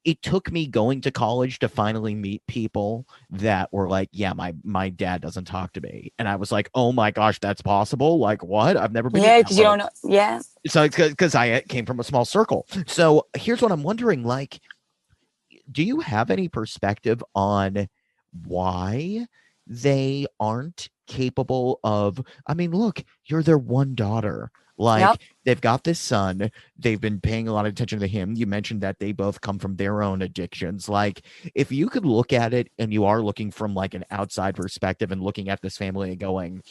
it took me going to college to finally meet people that were like, yeah, my dad doesn't talk to me. And I was like, oh my gosh, that's possible. Like, what? I've never been. Yeah, because you don't know. Yeah. So it's because I came from a small circle. So here's what I'm wondering, like, do you have any perspective on why they aren't capable of, I mean, look, you're their one daughter. Like, Yep. they've got this son. They've been paying a lot of attention to him. You mentioned that they both come from their own addictions. Like, if you could look at it, and you are looking from like an outside perspective and looking at this family and going,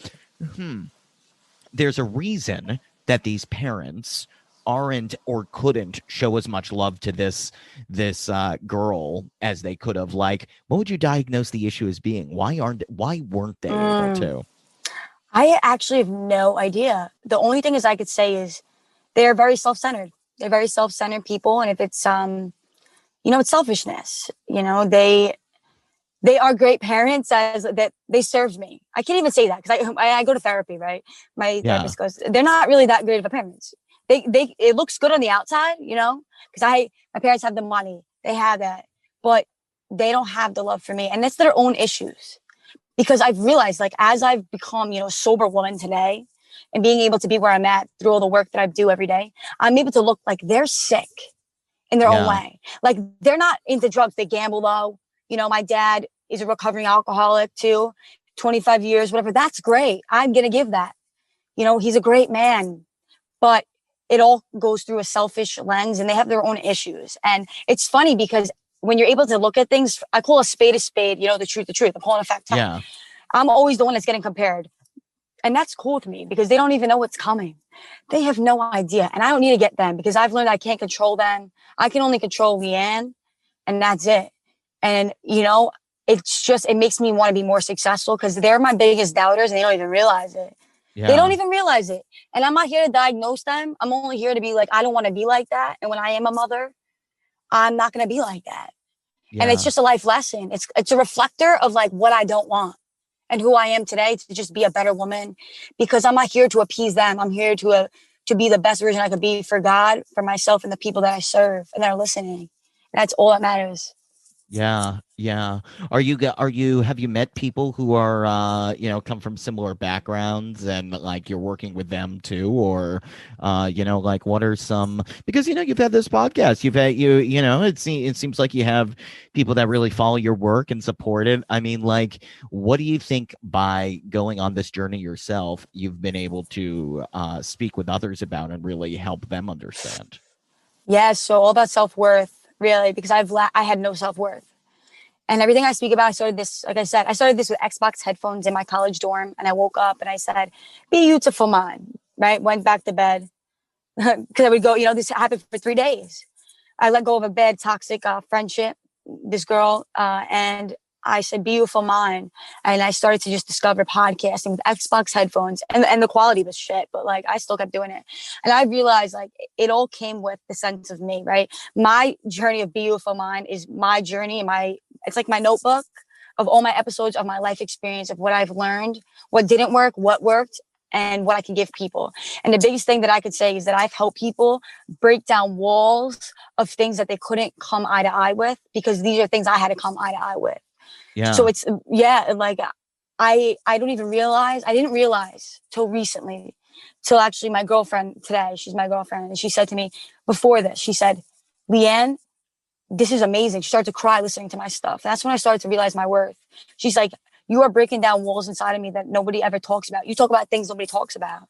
there's a reason that these parents aren't or couldn't show as much love to this girl as they could have. Like, what would you diagnose the issue as being? Why weren't they able to? I actually have no idea. The only thing is I could say is they're very self-centered. They're very self-centered people. And if it's, it's selfishness, they are great parents as that they served me. I can't even say that because I go to therapy, right? My Yeah. therapist goes, they're not really that great of a parents. It looks good on the outside, because my parents have the money, they have that, but they don't have the love for me. And that's their own issues. Because I've realized, like, as I've become, a sober woman today and being able to be where I'm at through all the work that I do every day, I'm able to look like they're sick in their own Yeah. way. Like, they're not into drugs. They gamble though. My dad is a recovering alcoholic too, 25 years, whatever. That's great. I'm going to give that. He's a great man, but it all goes through a selfish lens and they have their own issues. And it's funny because when you're able to look at things, I call a spade, the truth, the truth. I'm calling a fact 10. Yeah. I'm always the one that's getting compared. And that's cool to me because they don't even know what's coming. They have no idea. And I don't need to get them because I've learned I can't control them. I can only control Leanne, and that's it. And, it makes me want to be more successful because they're my biggest doubters and they don't even realize it. Yeah. They don't even realize it. And I'm not here to diagnose them. I'm only here to be like, I don't want to be like that. And when I am a mother, I'm not going to be like that. Yeah. And it's just a life lesson. It's a reflector of like what I don't want and who I am today to just be a better woman, because I'm not here to appease them. I'm here to be the best version I could be for God, for myself, and the people that I serve and that are listening. And that's all that matters. Yeah. Yeah. Have you met people who are, come from similar backgrounds and like you're working with them too? Or, like what are some, because, you've had this podcast, it seems like you have people that really follow your work and support it. I mean, like, what do you think by going on this journey yourself, you've been able to speak with others about and really help them understand? Yeah. So all about self-worth, really, because I had no self-worth. And everything I speak about, I started this with Xbox headphones in my college dorm. And I woke up and I said, beautiful mind, right? Went back to bed because I would go, this happened for 3 days. I let go of a bad, toxic friendship, this girl, and I said, beautiful mind. And I started to just discover podcasting with Xbox headphones and the quality was shit, but like, I still kept doing it. And I realized like it all came with the sense of me, right? My journey of beautiful mind is my journey and it's like my notebook of all my episodes of my life experience of what I've learned, what didn't work, what worked, and what I can give people. And the biggest thing that I could say is that I've helped people break down walls of things that they couldn't come eye to eye with, because these are things I had to come eye to eye with. Yeah. So it's, yeah, like I don't even realize, I didn't realize till recently, till actually my girlfriend today, she's my girlfriend, and she said to me before this, she said, Leanne, this is amazing. She started to cry listening to my stuff. That's when I started to realize my worth. She's like, you are breaking down walls inside of me that nobody ever talks about. You talk about things nobody talks about.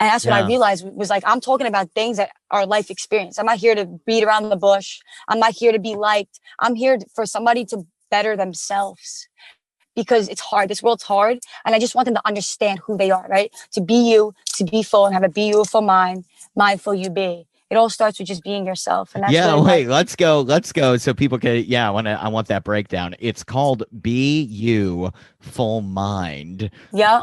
And that's what I Yeah. realized was like, I'm talking about things that are life experience. I'm not here to beat around the bush. I'm not here to be liked. I'm here for somebody to better themselves because it's hard. This world's hard. And I just want them to understand who they are, right? To be you, to be full and have a beautiful mind, mindful you be. It all starts with just being yourself. And that's Yeah, really wait, like, let's go. Let's go so people can I want that breakdown. It's called Be You Full Mind. yeah.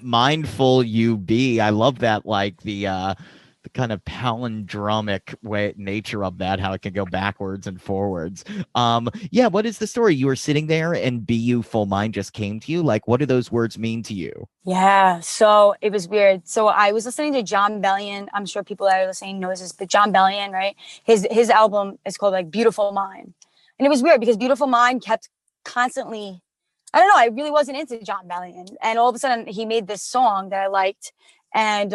Mindful you be. I love that, like the kind of palindromic way nature of that, how it can go backwards and forwards. Yeah, what is the story? You were sitting there and Be You Full Mind just came to you. Like, what do those words mean to you? Yeah, so it was weird. So I was listening to John Bellion. I'm sure people that are listening know this, but John Bellion, right? His album is called like Beautiful Mind, and it was weird because Beautiful Mind kept constantly. I don't know. I really wasn't into John Bellion, and all of a sudden he made this song that I liked, and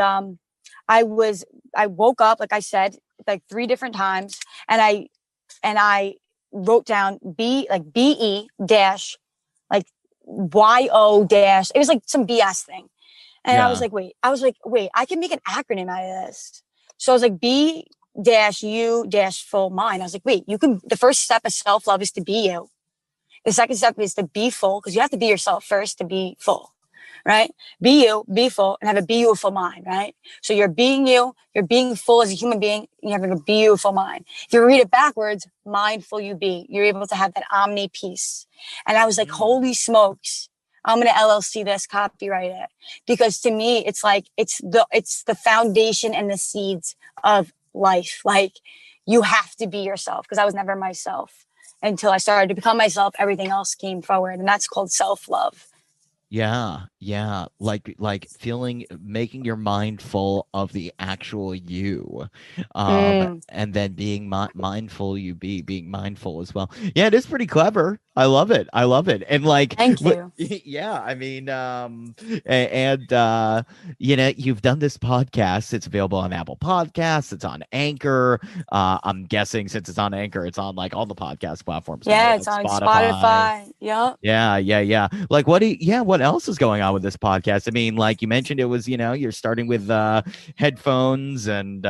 I was I woke up like I said like 3 different times, and I wrote down BE dash like YO dash. It was like some BS thing. And Yeah. I was like, wait, I can make an acronym out of this. So I was like, B dash U dash full mind. I was like, wait, you can, the first step of self love is to be you. The second step is to be full because you have to be yourself first to be full, right? Be you, be full, and have a beautiful mind, right? So you're being you, you're being full as a human being, you have a beautiful mind. If you read it backwards, mindful you be, you're able to have that omni peace. And I was like, Mm. holy smokes. I'm gonna LLC this, copyright it, because to me, it's like it's the foundation and the seeds of life. Like you have to be yourself because I was never myself until I started to become myself. Everything else came forward, and that's called self love. Yeah, yeah, like feeling making your mind full of the actual you, Mm, and then being mindful you be being mindful as well. Yeah, it is pretty clever. I love it. I love it. And like, thank you. yeah, I mean, and you've done this podcast. It's available on Apple Podcasts. It's on Anchor. I'm guessing since it's on Anchor, it's on like all the podcast platforms now, Yeah, like it's on Spotify. Spotify. Yep. Yeah, yeah, yeah. Like what else is going on with this podcast? I mean, like you mentioned it was, you're starting with headphones and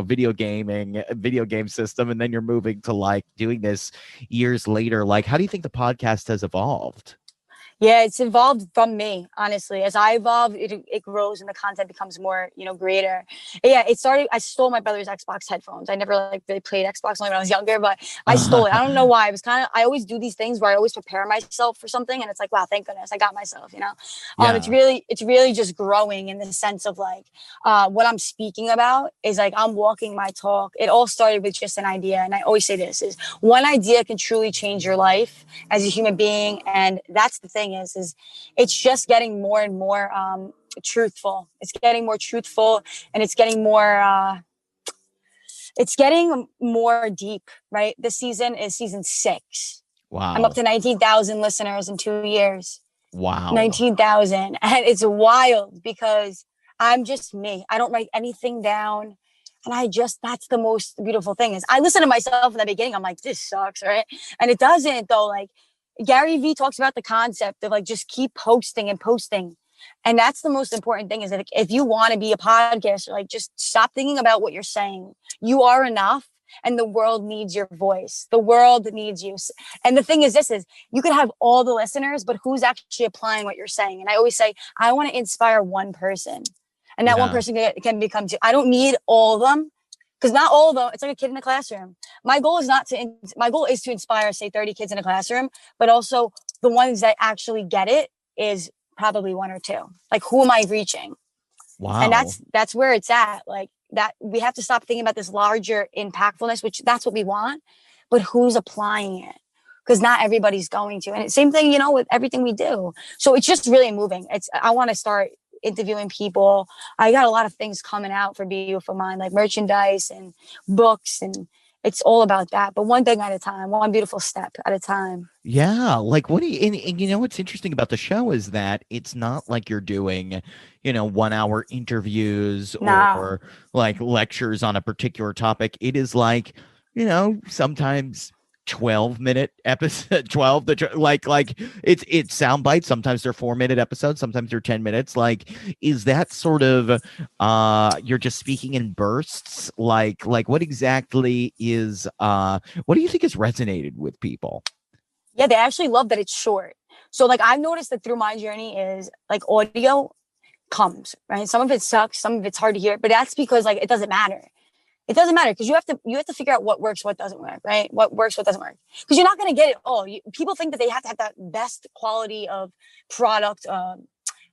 video game system, and then you're moving to like doing this years later. Like, how do you think the podcast has evolved? Yeah, it's evolved from me, honestly. As I evolve, it grows and the content becomes more, greater. Yeah, it started, I stole my brother's Xbox headphones. I never like really played Xbox only when I was younger, but I stole it. I don't know why. It was kind of, I always do these things where I always prepare myself for something and it's like, wow, thank goodness I got myself. Yeah. It's really just growing in the sense of like, what I'm speaking about is like, I'm walking my talk. It all started with just an idea. And I always say this is one idea can truly change your life as a human being. And that's the thing is it's just getting more and more truthful. It's getting more truthful and it's getting more deep, right? This season is season 6. I'm up Wow. to 19,000 listeners in 2 years. Wow. 19,000. And it's wild because I'm just me. I don't write anything down. And that's the most beautiful thing is I listen to myself in the beginning. I'm like, this sucks, right? And it doesn't though. Like Gary Vee talks about the concept of like, just keep posting and posting. And that's the most important thing is that if you want to be a podcaster, like just stop thinking about what you're saying. You are enough and the world needs your voice. The world needs you. And the thing is, this is you could have all the listeners, but who's actually applying what you're saying? And I always say, I want to inspire one person. And that one Yeah. person can become two. I don't need all of them because not all of them. It's like a kid in a classroom. My goal is to inspire, say, 30 kids in a classroom, but also the ones that actually get it is probably 1 or 2. Like, who am I reaching? And Wow. that's where it's at. Like that, we have to stop thinking about this larger impactfulness, which that's what we want, but who's applying it? Because not everybody's going to. And it's same thing, with everything we do. So it's just really moving. I want to start interviewing people. I got a lot of things coming out for Beautiful Mind, like merchandise and books, and it's all about that. But one thing at a time, one beautiful step at a time. Yeah, like what do you and you know what's interesting about the show is that it's not like you're doing, 1 hour interviews Nah. or like lectures on a particular topic. It is like, sometimes 12-minute episode 12 like it's sound bites. Sometimes they're 4-minute episodes, sometimes they're 10 minutes. Like, is that sort of you're just speaking in bursts? Like what exactly is what do you think has resonated with people? Yeah, they actually love that it's short. So like I've noticed that through my journey is like audio comes, right? Some of it sucks, some of it's hard to hear, but that's because like it doesn't matter. It doesn't matter because you have to figure out what works, what doesn't work, right? What works, what doesn't work. Because you're not going to get it all. People think that they have to have that best quality of product,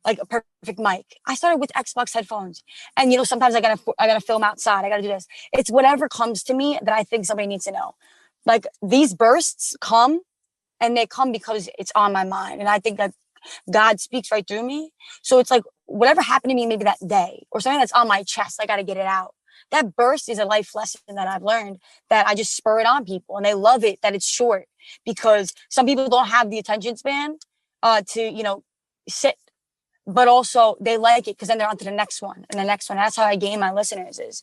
like a perfect mic. I started with Xbox headphones, and sometimes I gotta film outside. I gotta do this. It's whatever comes to me that I think somebody needs to know. Like these bursts come, and they come because it's on my mind, and I think that God speaks right through me. So it's like whatever happened to me maybe that day or something that's on my chest, I got to get it out. That burst is a life lesson that I've learned that I just spur it on people and they love it that it's short because some people don't have the attention span to sit, but also they like it because then they're on to the next one and the next one. That's how I gain my listeners is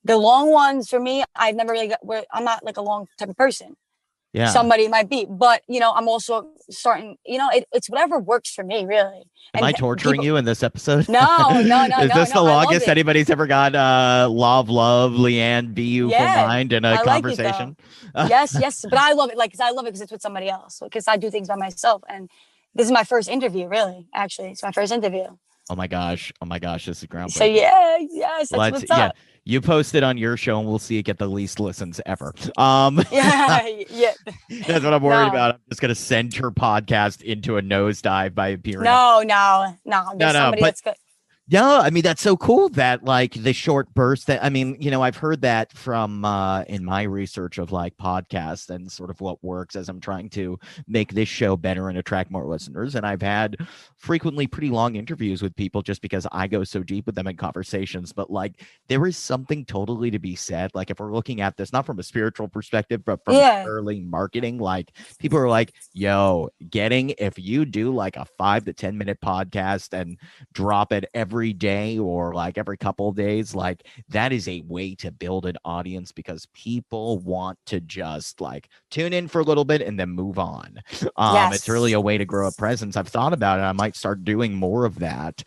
the long ones for me. I've never really I'm not like a long type of person. Yeah. Somebody might be, but I'm also starting, it's whatever works for me really. Am I And torturing people, you in this episode? no, no, no, Is no, this no. the I love longest it. anybody's ever got love, Leanne, be you for Yeah, mind in a I like it though. conversation? Yes, yes. But I love it. Like, cause I love it because it's with somebody else. Because I do things by myself. And this is my first interview, really. Actually, it's my first interview. Oh my gosh. Oh my gosh. This is So groundbreaking. yeah, yes, that's Let's what's yeah. up. You post it on your show and we'll see it get the least listens ever. Yeah, yeah. That's what I'm worried No, about. I'm just gonna send her podcast into a nosedive by appearing on. no, no, no. No, There's no, somebody but that's good. yeah, I mean that's so cool that like the short burst that I mean, I've heard that from in my research of like podcasts and sort of what works as I'm trying to make this show better and attract more listeners. And I've had frequently pretty long interviews with people just because I go so deep with them in conversations. But like there is something totally to be said. Like if we're looking at this not from a spiritual perspective, but from Yeah. early marketing, like people are like, yo, getting if you do like a 5 to 10 minute podcast and drop it every day or like every couple of days, like that is a way to build an audience because people want to just like tune in for a little bit and then move on. It's really Yes. a way to grow a presence. I've thought about it. I might start doing more of that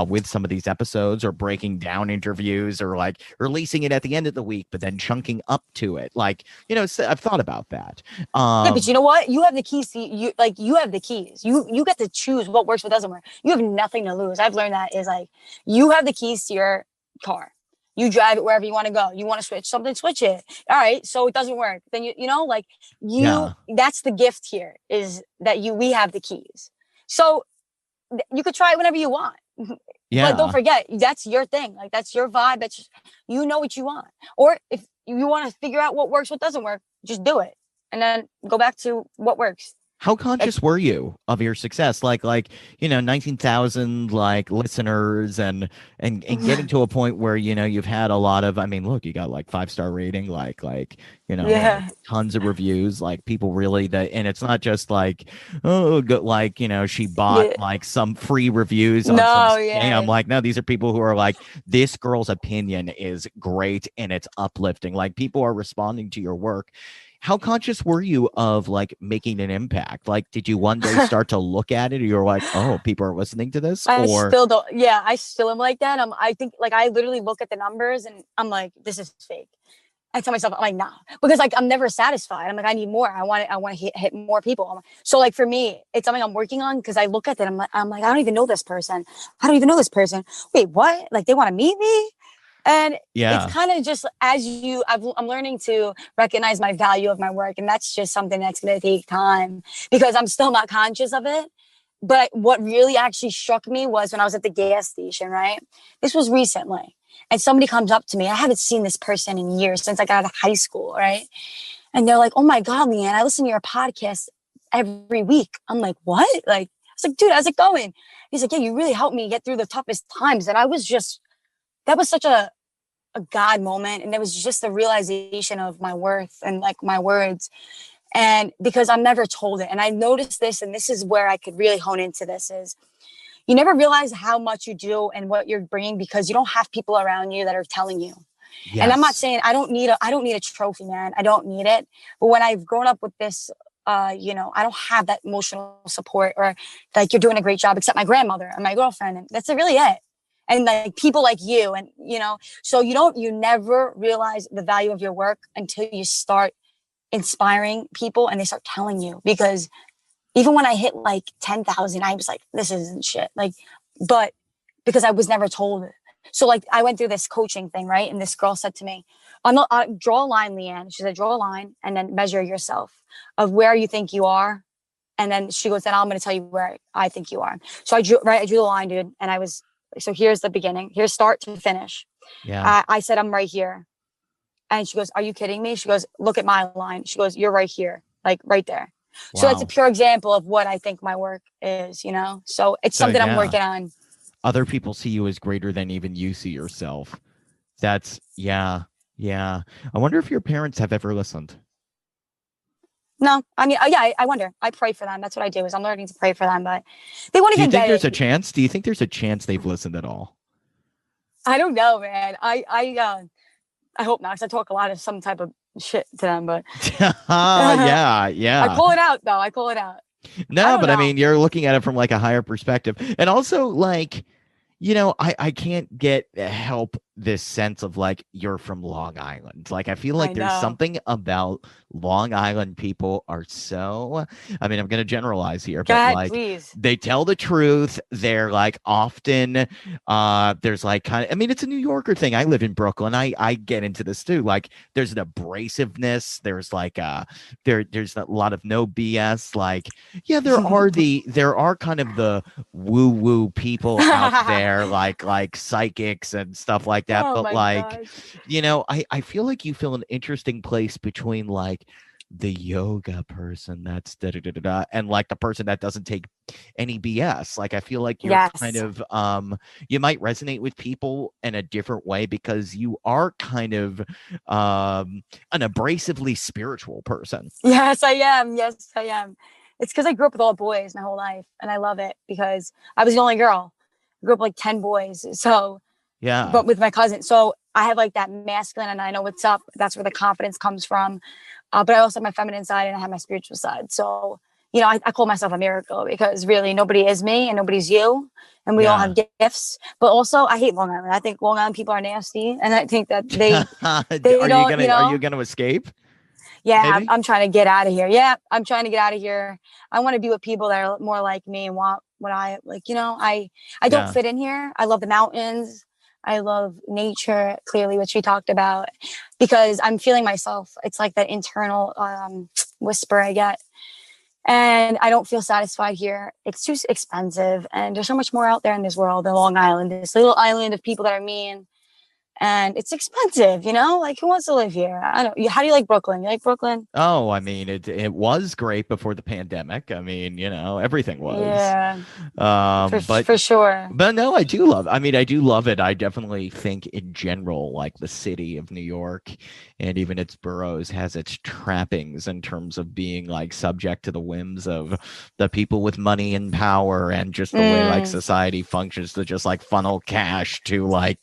with some of these episodes or breaking down interviews or like releasing it at the end of the week but then chunking up to it, like I've thought about that. Yeah, but you know what? You have the keys. You have the keys. You get to choose what works, what doesn't work. You have nothing to lose. I've learned that is like you have the keys to your car. You drive it wherever you want to go. You want to switch something, switch it. All right. So it doesn't work. Then like Yeah. that's the gift here is that we have the keys. So you could try it whenever you want. But don't Yeah. forget, that's your thing. Like that's your vibe. That's what you want. Or if you want to figure out what works, what doesn't work, just do it. And then go back to what works. How conscious were you of your success? Like 19,000 like listeners and getting to a point where you've had a lot of, I mean, look, you got like 5-star rating, Yeah. tons of reviews, like people really that, and it's not just like, oh, like she bought Yeah. like some free reviews on some No, scam. yeah. Like, no, these are people who are like, this girl's opinion is great and it's uplifting. Like people are responding to your work. How conscious were you of like making an impact? Like, did you one day start to look at it or you're like, oh, people are listening to this? I Or still don't. Yeah, I still am like that. I think like I literally look at the numbers and I'm like, this is fake. I tell myself, I'm like, nah, because like I'm never satisfied. I'm like, I need more. I want to hit more people. So like for me, it's something I'm working on because I look at that. I'm like, I don't even know this person. I don't even know this person. Wait, what? Like they want to meet me? And it's yeah, kind of just I'm learning to recognize my value of my work. And that's just something that's going to take time because I'm still not conscious of it. But what really actually struck me was when I was at the gas station, right? This was recently. And somebody comes up to me. I haven't seen this person in years since I got out of high school, right? And they're like, oh my God, Leanne, I listen to your podcast every week. I'm like, what? Like, I was like, dude, how's it going? He's like, yeah, you really helped me get through the toughest times. And I was just, that was such a a God moment. And it was just the realization of my worth and like my words. And because I'm never told it. And I noticed this, and this is where I could really hone into this is you never realize how much you do and what you're bringing because you don't have people around you that are telling you. And I'm not Yes. saying I don't need a trophy, man. I don't need it. But when I've grown up with this, I don't have that emotional support or like you're doing a great job, except my grandmother and my girlfriend. And that's really it. And like people like you and, so you never realize the value of your work until you start inspiring people and they start telling you because even when I hit like 10,000, I was like, this isn't shit. Like, but because I was never told it. So like I went through this coaching thing, right? And this girl said to me, draw a line, Leanne. She said, draw a line and then measure yourself of where you think you are. And then she goes, then I'm going to tell you where I think you are. So I drew the line, dude. And so here's the beginning. Here's start to finish. Yeah. I said, I'm right here. And she goes, are you kidding me? She goes, look at my line. She goes, you're right here, like right there. So that's a Wow. pure example of what I think my work is, So it's So something I'm yeah, working on. other people see you as greater than even you see yourself. That's yeah. Yeah. I wonder if your parents have ever listened. No, I mean, yeah, I wonder. I pray for them. That's what I do is I'm learning to pray for them, but they won't Do you even think get there's a it. chance? Do you think there's a chance they've listened at all? I don't know, man. I hope not because I talk a lot of some type of shit to them, but I Yeah, yeah. call it out though. I call it out. I No, don't but I know. mean, you're looking at it from like a higher perspective. And also, like, I can't get help this sense of like you're from Long Island. Like I feel like I there's know. something about Long Island people are so, I mean, I'm going to generalize here, Go but ahead, like please. they tell the truth. They're like often there's like kind of, I mean, it's a New Yorker thing. I live in Brooklyn. I get into this too. Like there's an abrasiveness. There's like there's a lot of no BS. Like yeah, there are kind of the woo woo people out there like psychics and stuff like that, Oh but my like gosh. I feel like you feel an interesting place between like the yoga person that's da da da da da and like the person that doesn't take any BS. Like I feel like you're kind Yes. of you might resonate with people in a different way because you are kind of an abrasively spiritual person. Yes, I am. Yes, I am. It's because I grew up with all boys my whole life, and I love it because I was the only girl. I grew up with, like 10 boys, so Yeah. but with my cousin, so I have like that masculine, and I know what's up. That's where the confidence comes from. But I also have my feminine side, and I have my spiritual side. So I call myself a miracle because really nobody is me, and nobody's you, and we all Yeah. have gifts. But also, I hate Long Island. I think Long Island people are nasty, and I think that they don't, Are you gonna escape? yeah, Maybe? I'm trying to get out of here. Yeah, I'm trying to get out of here. I want to be with people that are more like me and want what I like. I don't Yeah. fit in here. I love the mountains. I love nature, clearly, which we talked about, because I'm feeling myself. It's like that internal whisper I get. And I don't feel satisfied here. It's too expensive. And there's so much more out there in this world than Long Island, this little island of people that are mean. And it's expensive, Like who wants to live here? I don't. How do you like Brooklyn? You like Brooklyn? Oh, I mean, it was great before the pandemic. I mean, everything was. Yeah, for But for sure. no, I mean, I do love it. I definitely think in general, like the city of New York and even its boroughs has its trappings in terms of being like subject to the whims of the people with money and power and just the way like Mm, society functions to just like funnel cash to like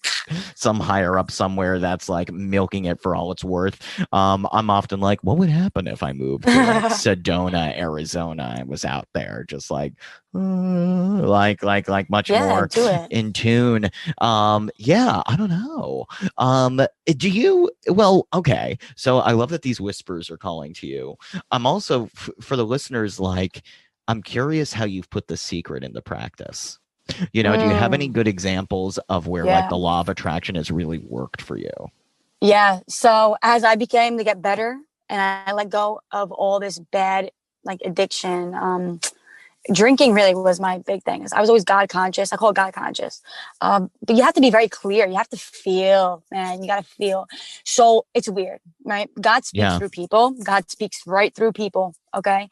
some higher up somewhere that's like milking it for all it's worth. I'm often like, what would happen if I moved to like Sedona, Arizona, and was out there just like much yeah, more do it. in tune. Yeah, I don't know. Do you? Well, okay. So I love that these whispers are calling to you. I'm also for the listeners, like, I'm curious how you've put the secret into practice. Do you have any Mm, good examples of where like yeah, the law of attraction has really worked for you? yeah. So as I became to get better, and I let go of all this bad like addiction, drinking really was my big thing. I was always God conscious. I call it God conscious. But you have to be very clear. You have to feel, man. You got to feel. So it's weird, right? God speaks Yeah. through people. God speaks right through people. Okay.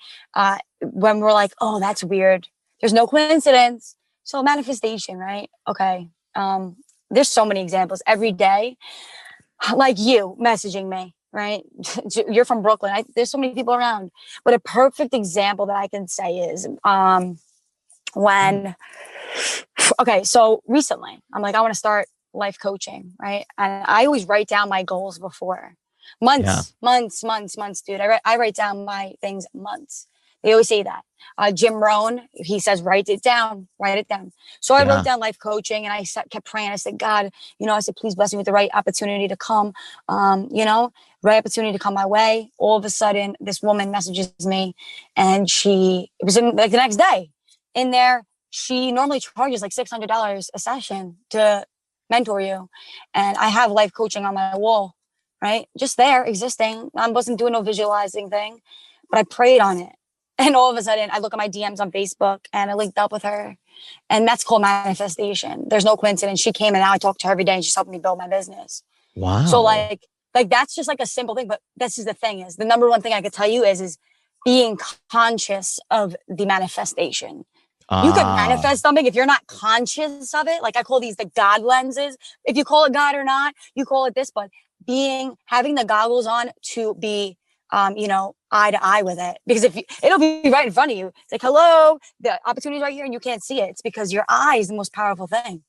When we're like, oh, that's weird. There's no coincidence. So manifestation, right? Okay. There's so many examples every day. like you messaging me, right? You're from Brooklyn. There's so many people around. But a perfect example that I can say is when, okay, so recently I'm like, I want to start life coaching, right? And I always write down my goals before Yeah. months, dude. I write down my things months. They always say that. Jim Rohn, he says, write it down, write it down. So I wrote Yeah. down life coaching and I kept praying. I said, God, I said, please bless me with the right opportunity to come, right opportunity to come my way. All of a sudden, this woman messages me and it was in like the next day in there. She normally charges like $600 a session to mentor you. And I have life coaching on my wall, right? Just there existing. I wasn't doing no visualizing thing, but I prayed on it. And all of a sudden, I look at my DMs on Facebook and I linked up with her. And that's called manifestation. There's no coincidence. She came and now I talk to her every day and she's helping me build my business. So Wow. like that's just like a simple thing. But this is the thing is the number one thing I could tell you is being conscious of the manifestation. You can Ah. manifest something if you're not conscious of it. Like I call these the God lenses. If you call it God or not, you call it this, but having the goggles on to be, eye to eye with it. Because it'll be right in front of you. It's like, hello, the opportunity's right here and you can't see it. It's because your eye is the most powerful thing.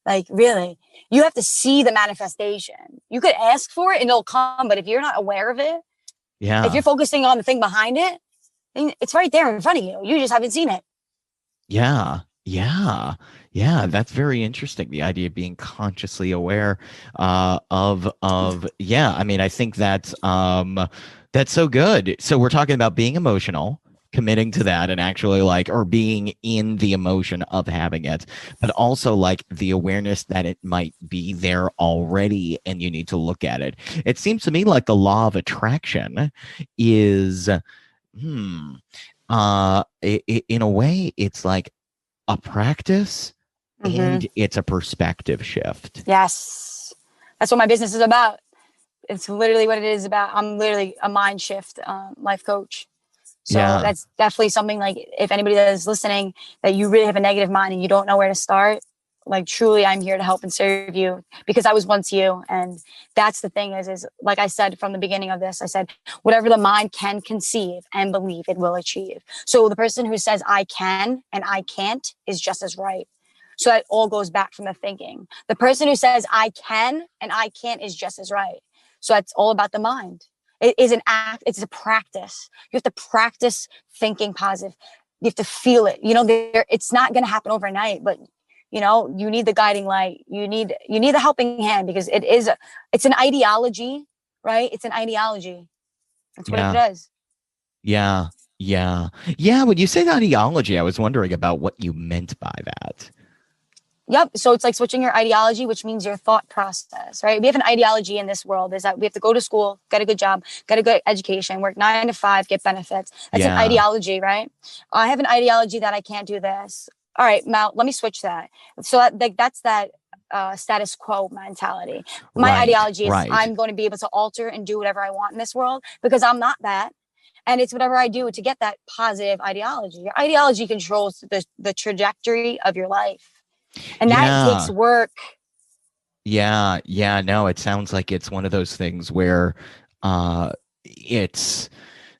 Like really, you have to see the manifestation. You could ask for it and it'll come, but if you're not aware of it, if Yeah. you're focusing on the thing behind it, it's right there in front of you. You just haven't seen it. Yeah. Yeah. Yeah. That's very interesting. The idea of being consciously aware yeah. I mean, I think that's so good. So we're talking about being emotional, committing to that and actually like or being in the emotion of having it, but also like the awareness that it might be there already and you need to look at it. It seems to me like the law of attraction is in a way it's like a practice Mm-hmm. and it's a perspective shift. Yes. That's what my business is about. It's literally what it is about. I'm literally a mind shift life coach. So Yeah. that's definitely something like if anybody that is listening that you really have a negative mind and you don't know where to start, like truly I'm here to help and serve you because I was once you. And that's the thing is like I said from the beginning of this, I said, whatever the mind can conceive and believe it will achieve. So the person who says I can and I can't is just as right. So that all goes back from the thinking. The person who says I can and I can't is just as right. So that's all about the mind. It is an act. It's a practice. You have to practice thinking positive. You have to feel it. It's not going to happen overnight, but you need the guiding light. You need the helping hand because it's an ideology, right? It's an ideology. That's what it Yeah. is. Yeah. Yeah. Yeah. When you say ideology, I was wondering about what you meant by that. Yep. So it's like switching your ideology, which means your thought process, right? We have an ideology in this world is that we have to go to school, get a good job, get a good education, work 9 to 5, get benefits. That's an Yeah. ideology, right? I have an ideology that I can't do this. All right, Mal, let me switch that. So that's that status quo mentality. My Right. ideology is Right. I'm going to be able to alter and do whatever I want in this world because I'm not that. And it's whatever I do to get that positive ideology. Your ideology controls the trajectory of your life. And that takes Yeah. work. Yeah. Yeah. No, it sounds like it's one of those things where it's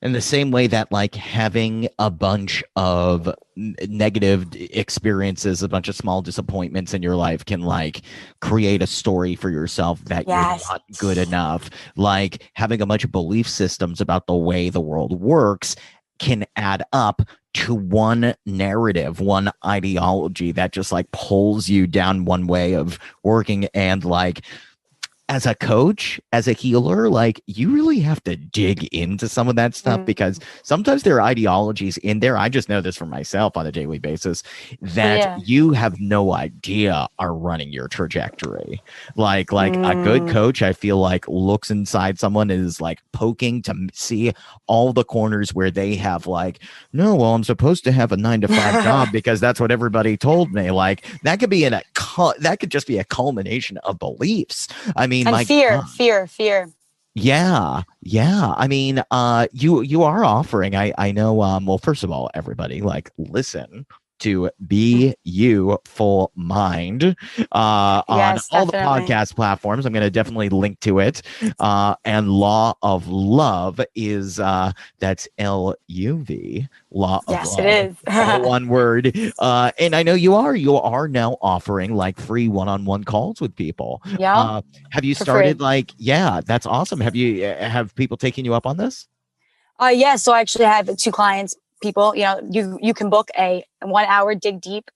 in the same way that like having a bunch of negative experiences, a bunch of small disappointments in your life can like create a story for yourself that you're Yes. not good enough. Like having a bunch of belief systems about the way the world works can add up to one narrative, one ideology that just like pulls you down one way of working. And like as a coach, as a healer, like you really have to dig into some of that stuff because sometimes there are ideologies in there. I just know this for myself on a daily basis that Yeah. you have no idea are running your trajectory. Like a good coach, I feel like looks inside someone and is like poking to see all the corners where they have like, no, well, I'm supposed to have a 9 to 5 job because that's what everybody told me. Like that could be that could just be a culmination of beliefs. I mean, And my fear, God. fear. Yeah, yeah. I mean, you are offering. I know. Well, first of all, everybody, like, listen. to Be You Full Mind on Yes, all the definitely. podcast platforms. I'm going to definitely link to it. And Law of Love is that's LUV, Law of Yes, it Love, is. all one word. And I know you are now offering like free one-on-one calls with people. Yep, Have you for free. started like, yeah, that's awesome. Have people taken you up on this? Yeah, so I actually have two clients, people, you can book a 1 hour dig deep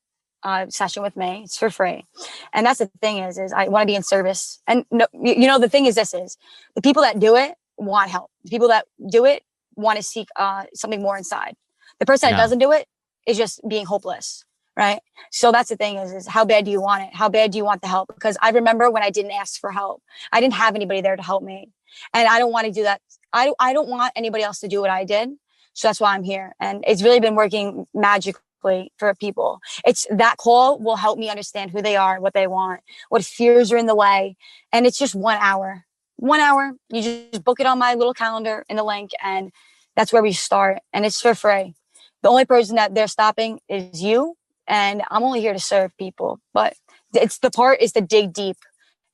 session with me. It's for free. And that's the thing is I want to be in service. And no, the thing is this is the people that do it want help. The people that do it want to seek something more inside. The person that Yeah. doesn't do it is just being hopeless. Right. So that's the thing is how bad do you want it? How bad do you want the help? Because I remember when I didn't ask for help, I didn't have anybody there to help me. And I don't want to do that. I don't want anybody else to do what I did. So that's why I'm here. And it's really been working magically for people. It's that call will help me understand who they are, what they want, what fears are in the way. And it's just 1 hour. 1 hour. You just book it on my little calendar in the link, and that's where we start. And it's for free. The only person that they're stopping is you. And I'm only here to serve people. But it's the part is to dig deep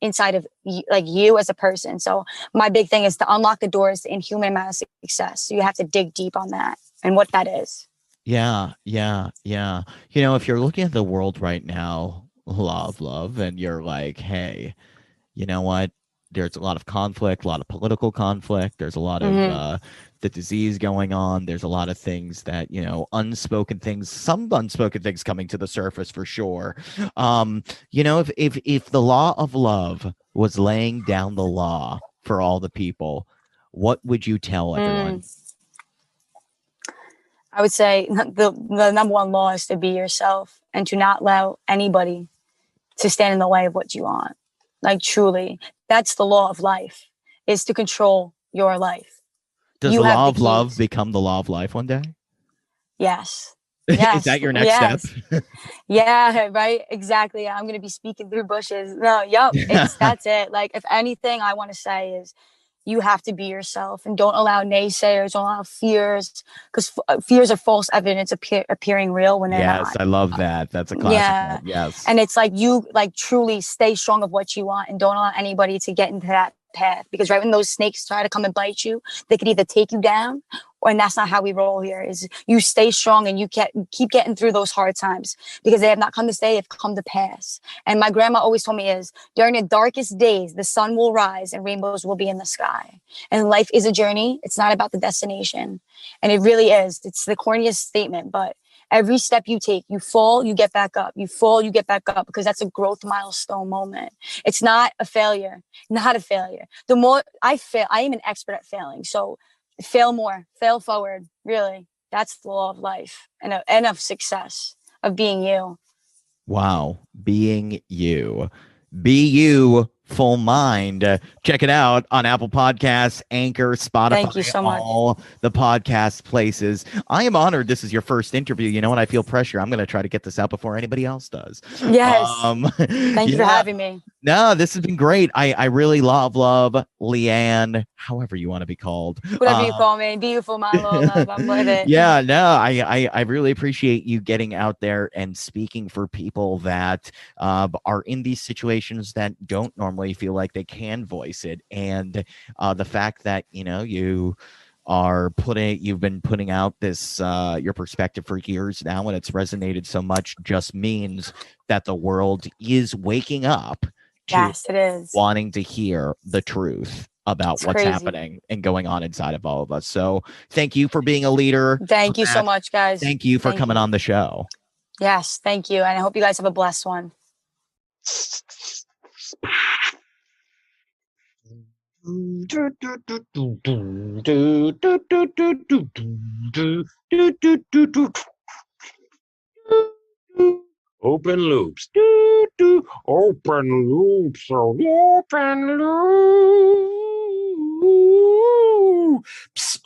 inside of like you as a person. So my big thing is to unlock the doors to inhuman amount of success. So you have to dig deep on that and what that is. Yeah, yeah, yeah. If you're looking at the world right now, love, and you're like, hey, you know what? There's a lot of conflict, a lot of political conflict. There's a lot of Mm-hmm. the disease going on. There's a lot of things that, unspoken things, some unspoken things coming to the surface for sure. If the law of love was laying down the law for all the people, what would you tell everyone? Mm. I would say the number one law is to be yourself and to not allow anybody to stand in the way of what you want. Like truly, that's the law of life, is to control your life. Does You the have law the of love keys. become the law of life one day? Yes. Is Yes. that your next step? Yes. Yeah, right. Exactly. I'm gonna be speaking through bushes. No, yep. That's it. Like if anything I want to say is you have to be yourself and don't allow naysayers, don't allow fears, because fears are false evidence appearing real when they're Yes, not. I love that. That's a classic one. Yeah. Yes. And it's like you like truly stay strong of what you want and don't allow anybody to get into that path, because right when those snakes try to come and bite you, they could either take you down, or and that's not how we roll here. Is you stay strong and you keep getting through those hard times, because they have not come to stay, they've come to pass. And my grandma always told me is during the darkest days the sun will rise and rainbows will be in the sky. And life is a journey. It's not about the destination. And it really is. It's the corniest statement, but every step you take, you fall, you get back up. You fall, you get back up, because that's a growth milestone moment. It's not a failure, not a failure. The more I fail, I am an expert at failing. So fail more, fail forward. Really, that's the law of life and of success, of being you. Wow. Being you. Be you full mind. Check it out on Apple Podcasts, Anchor, Thank you Spotify, so much. all the podcast places. I am honored this is your first interview. You know what? I feel pressure. I'm going to try to get this out before anybody else does. Yes. Thank you for Yeah. having me. No, this has been great. I really love Leanne, however you want to be called. Whatever you call me, beautiful, my love. I'm with it. Yeah, no, I really appreciate you getting out there and speaking for people that are in these situations that don't normally feel like they can voice it, and the fact that you've been putting out this your perspective for years now, and it's resonated so much, just means that the world is waking up to Yes, it is. wanting to hear the truth about It's what's crazy. happening and going on inside of all of us. So thank you for being a leader. For Thank you so that, much, guys. thank you for Thank coming you. on the show. Yes, thank you. And I hope you guys have a blessed one. Open loops. Do, do. Open loops. Open loops.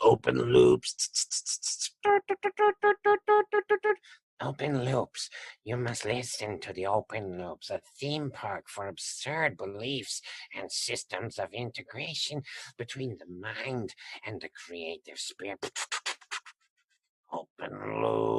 Open loops. Open loops. You must listen to the open loops, a theme park for absurd beliefs and systems of integration between the mind and the creative spirit. Open loops.